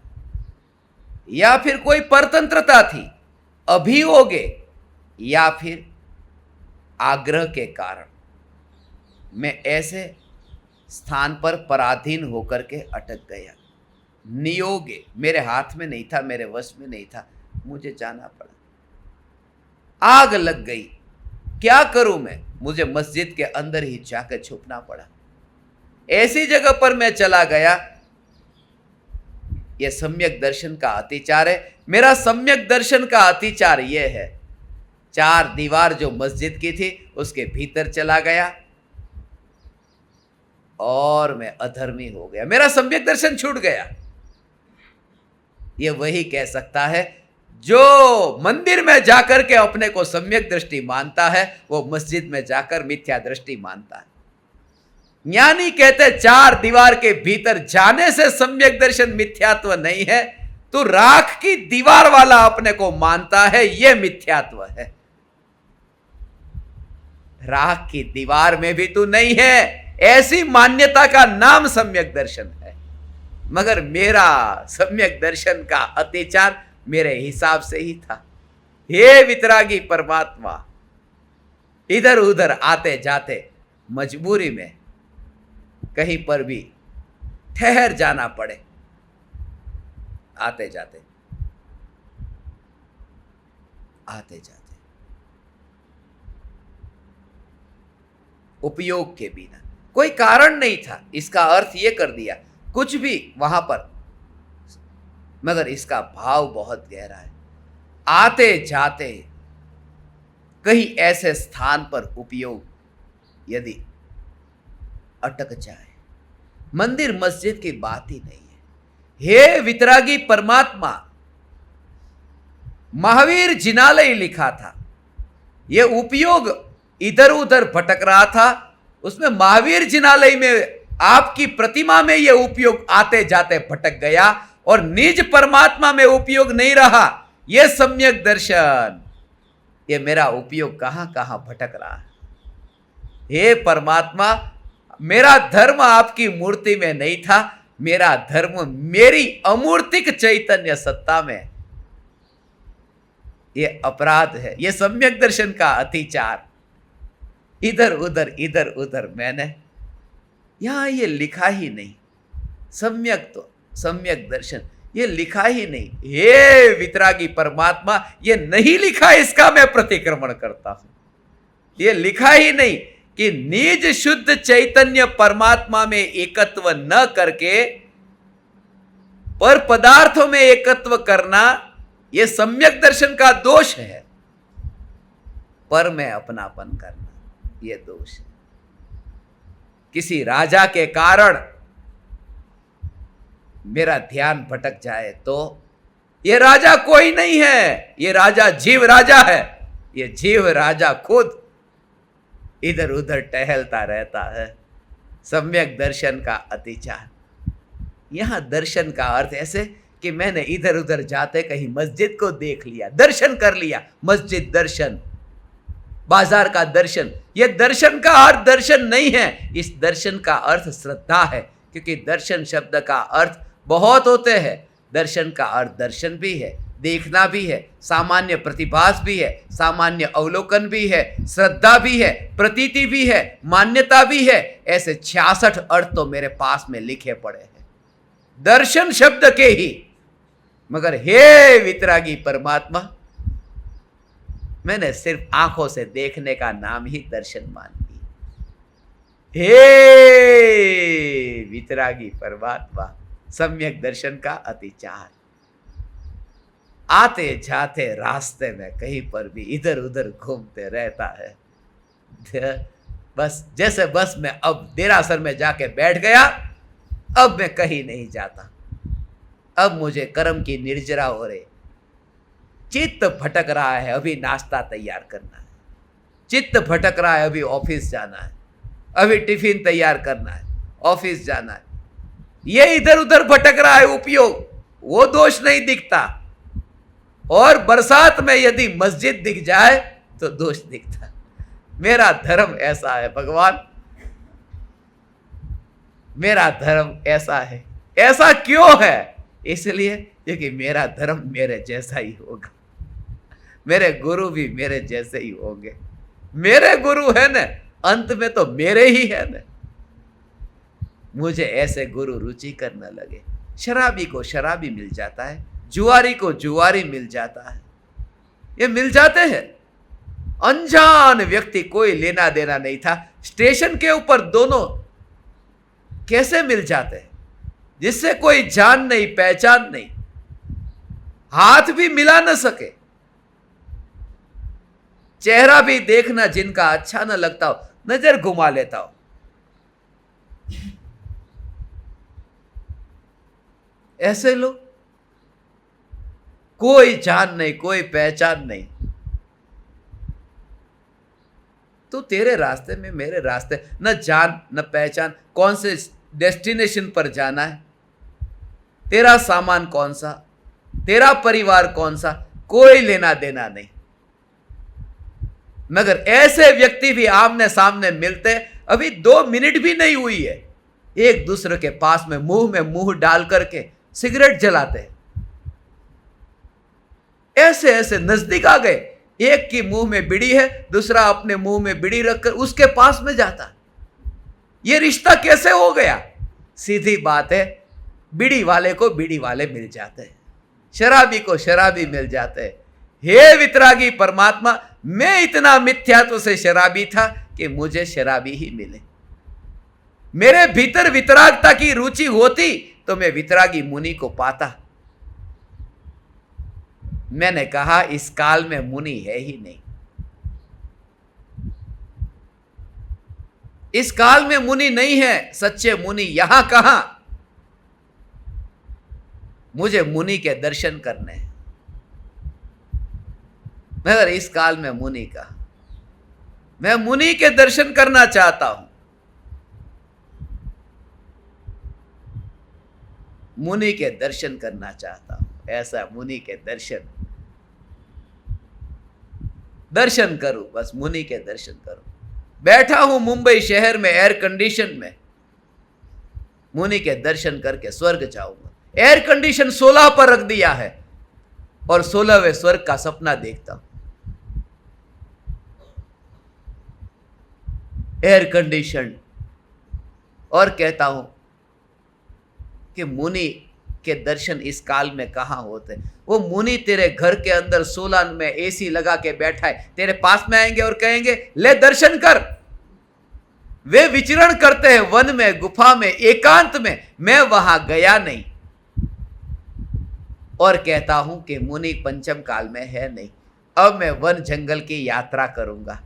या फिर कोई परतंत्रता थी, अभियोगे, या फिर आग्रह के कारण मैं ऐसे स्थान पर पराधीन होकर के अटक गया। नियोगे, मेरे हाथ में नहीं था, मेरे वश में नहीं था, मुझे जाना पड़ा। आग लग गई, क्या करूं मैं? मुझे मस्जिद के अंदर ही जाकर छुपना पड़ा। ऐसी जगह पर मैं चला गया। यह सम्यक दर्शन का अतिचार है। मेरा सम्यक दर्शन का अतिचार यह है, चार दीवार जो मस्जिद की थी उसके भीतर चला गया और मैं अधर्मी हो गया, मेरा सम्यक दर्शन छूट गया। यह वही कह सकता है जो मंदिर में जाकर के अपने को सम्यक दृष्टि मानता है, वो मस्जिद में जाकर मिथ्या दृष्टि मानता है। ज्ञानी कहते चार दीवार के भीतर जाने से सम्यक दर्शन मिथ्यात्व नहीं है, तो राख की दीवार वाला अपने को मानता है, यह मिथ्यात्व है। राख की दीवार में भी तू नहीं है, ऐसी मान्यता का नाम सम्यक दर्शन है। मगर मेरा सम्यक दर्शन का अतिचार मेरे हिसाब से ही था। हे वितरागी परमात्मा, इधर उधर आते जाते मजबूरी में कहीं पर भी ठहर जाना पड़े, आते जाते आते जाते उपयोग के बिना, कोई कारण नहीं था। इसका अर्थ यह कर दिया कुछ भी वहां पर, मगर इसका भाव बहुत गहरा है। आते जाते कहीं ऐसे स्थान पर उपयोग यदि अटक जाए, मंदिर मस्जिद की बात ही नहीं है। हे वितरागी परमात्मा, महावीर जिनालय लिखा था, यह उपयोग इधर उधर भटक रहा था, उसमें महावीर जिनालय में आपकी प्रतिमा में यह उपयोग आते जाते भटक गया और निज परमात्मा में उपयोग नहीं रहा। यह सम्यक दर्शन, यह मेरा उपयोग कहां कहां भटक रहा है। हे परमात्मा, मेरा धर्म आपकी मूर्ति में नहीं था, मेरा धर्म मेरी अमूर्तिक चैतन्य सत्ता में। यह अपराध है, यह सम्यक दर्शन का अतिचार। इधर उधर मैंने, यहां ये लिखा ही नहीं, सम्यक दर्शन ये लिखा ही नहीं। हे वितरागी परमात्मा, ये नहीं लिखा, इसका मैं प्रतिक्रमण करता हूं। ये लिखा ही नहीं कि निज शुद्ध चैतन्य परमात्मा में एकत्व न करके पर पदार्थों में एकत्व करना, यह सम्यक दर्शन का दोष है। पर में अपनापन करना, यह दोष है। किसी राजा के कारण मेरा ध्यान भटक जाए तो यह राजा कोई नहीं है, यह राजा जीव राजा है। यह जीव राजा खुद इधर उधर टहलता रहता है। सम्यक दर्शन का अतिचार। यहां दर्शन का अर्थ ऐसे कि मैंने इधर उधर जाते कहीं मस्जिद को देख लिया, दर्शन कर लिया, मस्जिद दर्शन, बाजार का दर्शन। यह दर्शन का अर्थ दर्शन नहीं है, इस दर्शन का अर्थ श्रद्धा है, क्योंकि दर्शन शब्द का अर्थ बहुत होते हैं। दर्शन का अर्थ दर्शन भी है, देखना भी है, सामान्य प्रतिभास भी है, सामान्य अवलोकन भी है, श्रद्धा भी है, प्रतीति भी है, मान्यता भी है। ऐसे 66 अर्थ तो मेरे पास में लिखे पड़े हैं दर्शन शब्द के ही। मगर हे वितरागी परमात्मा, मैंने सिर्फ आंखों से देखने का नाम ही दर्शन मान ली। हे वितरागी परमात्मा, सम्यक दर्शन का अतिचार। आते जाते रास्ते में कहीं पर भी इधर उधर घूमते रहता है। बस जैसे बस में अब देरासर में जाके बैठ गया, अब मैं कहीं नहीं जाता, अब मुझे कर्म की निर्जरा हो रही, चित्त भटक रहा है, अभी नाश्ता तैयार करना है, चित्त भटक रहा है, अभी ऑफिस जाना है, अभी टिफिन तैयार करना है, ऑफिस जाना है। ये इधर उधर भटक रहा है उपयोग, वो दोष नहीं दिखता। और बरसात में यदि मस्जिद दिख जाए तो दोष दिखता। मेरा धर्म ऐसा है भगवान, मेरा धर्म ऐसा है। ऐसा क्यों है? इसलिए क्योंकि मेरा धर्म मेरे जैसा ही होगा, मेरे गुरु भी मेरे जैसे ही होंगे। मेरे गुरु है न, अंत में तो मेरे ही है न। मुझे ऐसे गुरु रुचिकर न लगे। शराबी को शराबी मिल जाता है, जुआरी को जुआरी मिल जाता है, ये मिल जाते हैं। अनजान व्यक्ति, कोई लेना देना नहीं था, स्टेशन के ऊपर दोनों कैसे मिल जाते हैं, जिससे कोई जान नहीं पहचान नहीं, हाथ भी मिला न सके, चेहरा भी देखना जिनका अच्छा न लगता हो, नजर घुमा लेता हो। ऐसे लोग, कोई जान नहीं, कोई पहचान नहीं। तो तेरे रास्ते में मेरे रास्ते, न जान न पहचान, कौन से डेस्टिनेशन पर जाना है, तेरा सामान कौन सा, तेरा परिवार कौन सा, कोई लेना देना नहीं। मगर ऐसे व्यक्ति भी आमने सामने मिलते, अभी 2 मिनट भी नहीं हुई है, एक दूसरे के पास में मुंह डाल करके सिगरेट जलाते हैं। ऐसे ऐसे नजदीक आ गए, एक की मुंह में बीड़ी है, दूसरा अपने मुंह में बीड़ी रखकर उसके पास में जाता। ये रिश्ता कैसे हो गया? सीधी बात है, बीड़ी वाले को बीड़ी वाले मिल जाते हैं, शराबी को शराबी मिल जाते हैं। हे वितरागी परमात्मा, मैं इतना मिथ्यात्व से शराबी था कि मुझे शराबी ही मिले। मेरे भीतर वितरागता की रुचि होती तो मैं वितरागी मुनि को पाता। मैंने कहा इस काल में मुनि है ही नहीं, इस काल में मुनि नहीं है। सच्चे मुनि यहां कहां? मुझे मुनि के दर्शन करने हैं, मगर इस काल में मुनि का, मैं मुनि के दर्शन करना चाहता हूं। मुनि के दर्शन करना चाहता हूं, ऐसा मुनि के दर्शन करूं, बस मुनि के दर्शन करूं। बैठा हूं मुंबई शहर में एयर कंडीशन में, मुनि के दर्शन करके स्वर्ग जाऊंगा। एयर कंडीशन 16 पर रख दिया है और 16वें स्वर्ग का सपना देखता हूं। एयर कंडीशन, और कहता हूं कि मुनि के दर्शन इस काल में कहां होते? वो मुनि तेरे घर के अंदर 16 में एसी लगा के बैठा है, तेरे पास में आएंगे और कहेंगे ले दर्शन कर। वे विचरण करते हैं वन में, गुफा में, एकांत में, मैं वहां गया नहीं। और कहता हूं कि मुनि पंचम काल में है नहीं, अब मैं वन जंगल की यात्रा करूंगा,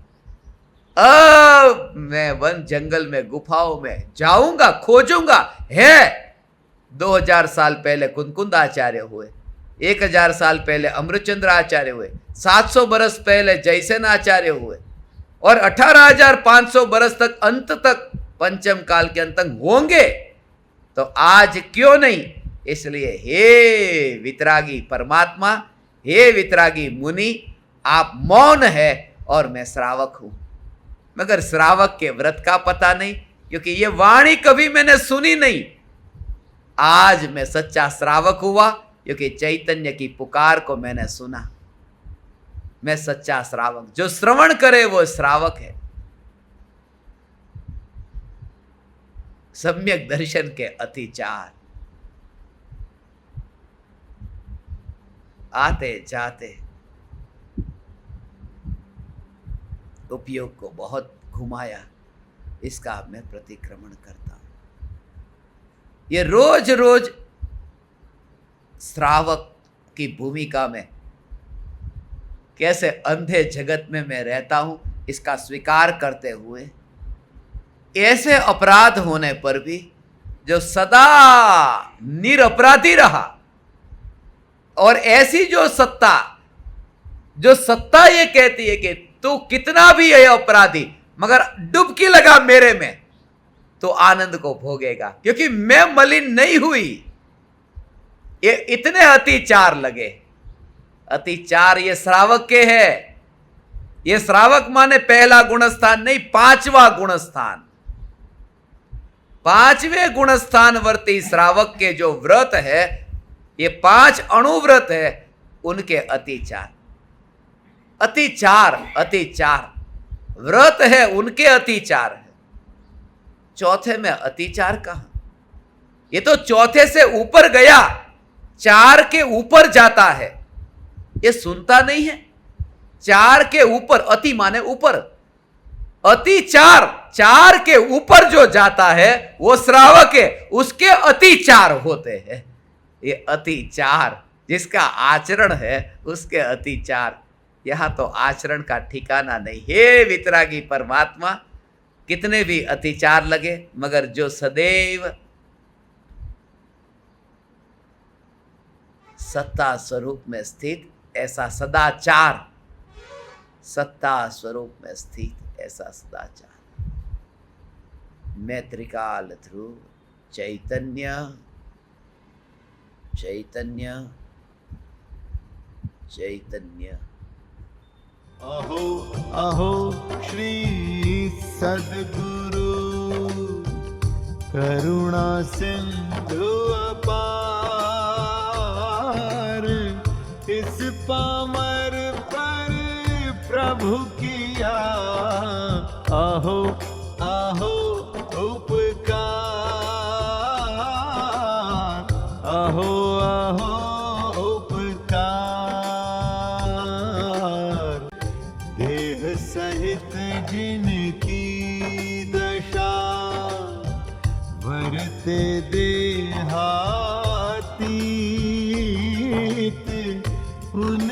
अब मैं वन जंगल में गुफाओं में जाऊंगा, खोजूंगा। है 2000 साल पहले कुंदकुंद आचार्य हुए, 1000 साल पहले अमृतचंद्र आचार्य हुए, 700 बरस पहले जयसेन आचार्य हुए, और 18,500 बरस तक अंत तक पंचम काल के अंत तक होंगे, तो आज क्यों नहीं? इसलिए हे वितरागी परमात्मा, हे वितरागी मुनि, आप मौन है और मैं श्रावक हूं। मगर श्रावक के व्रत का पता नहीं, क्योंकि ये वाणी कभी मैंने सुनी नहीं। आज मैं सच्चा श्रावक हुआ क्योंकि चैतन्य की पुकार को मैंने सुना। मैं सच्चा श्रावक, जो श्रवण करे वो श्रावक है। सम्यक दर्शन के अतिचार, आते जाते उपयोग को बहुत घुमाया, इसका मैं प्रतिक्रमण करता हूं। ये रोज रोज श्रावक की भूमिका में कैसे अंधे जगत में मैं रहता हूं, इसका स्वीकार करते हुए ऐसे अपराध होने पर भी जो सदा निरपराधी रहा, और ऐसी जो सत्ता ये कहती है कि तू कितना भी है अपराधी, मगर डुबकी लगा मेरे में तो आनंद को भोगेगा, क्योंकि मैं मलिन नहीं हुई। ये इतने अतिचार लगे। अतिचार ये श्रावक के है। ये श्रावक माने पहला गुणस्थान नहीं, 5वां गुणस्थान। 5वें गुणस्थान वर्ती श्रावक के जो व्रत है, ये 5 अणुव्रत है, उनके अतिचार व्रत है, उनके अतिचार है। चौथे में अतिचार कहां? ये तो चौथे से ऊपर गया, 4 के ऊपर जाता है। ये सुनता नहीं है। 4 के ऊपर, अति माने ऊपर, अतिचार 4 के ऊपर जो जाता है वो श्रावक है, उसके अतिचार होते हैं। ये अतिचार जिसका आचरण है उसके अतिचार। यहां तो आचरण का ठिकाना नहीं। हे वितरागी परमात्मा, कितने भी अतिचार लगे, मगर जो सदैव सत्ता स्वरूप में स्थित, ऐसा सदाचार, सत्ता स्वरूप में स्थित ऐसा सदाचार। मैं त्रिकाल ध्रुव चैतन्य चैतन्य चैतन्य। अहो अहो श्री सद्गुरु करुणा सिंधु अपार, इस पामर पर प्रभु किया अहो अहो उपकार, अहो अहो उपकार। देह सहित जिनकी दशा, वरते देहातीत, उन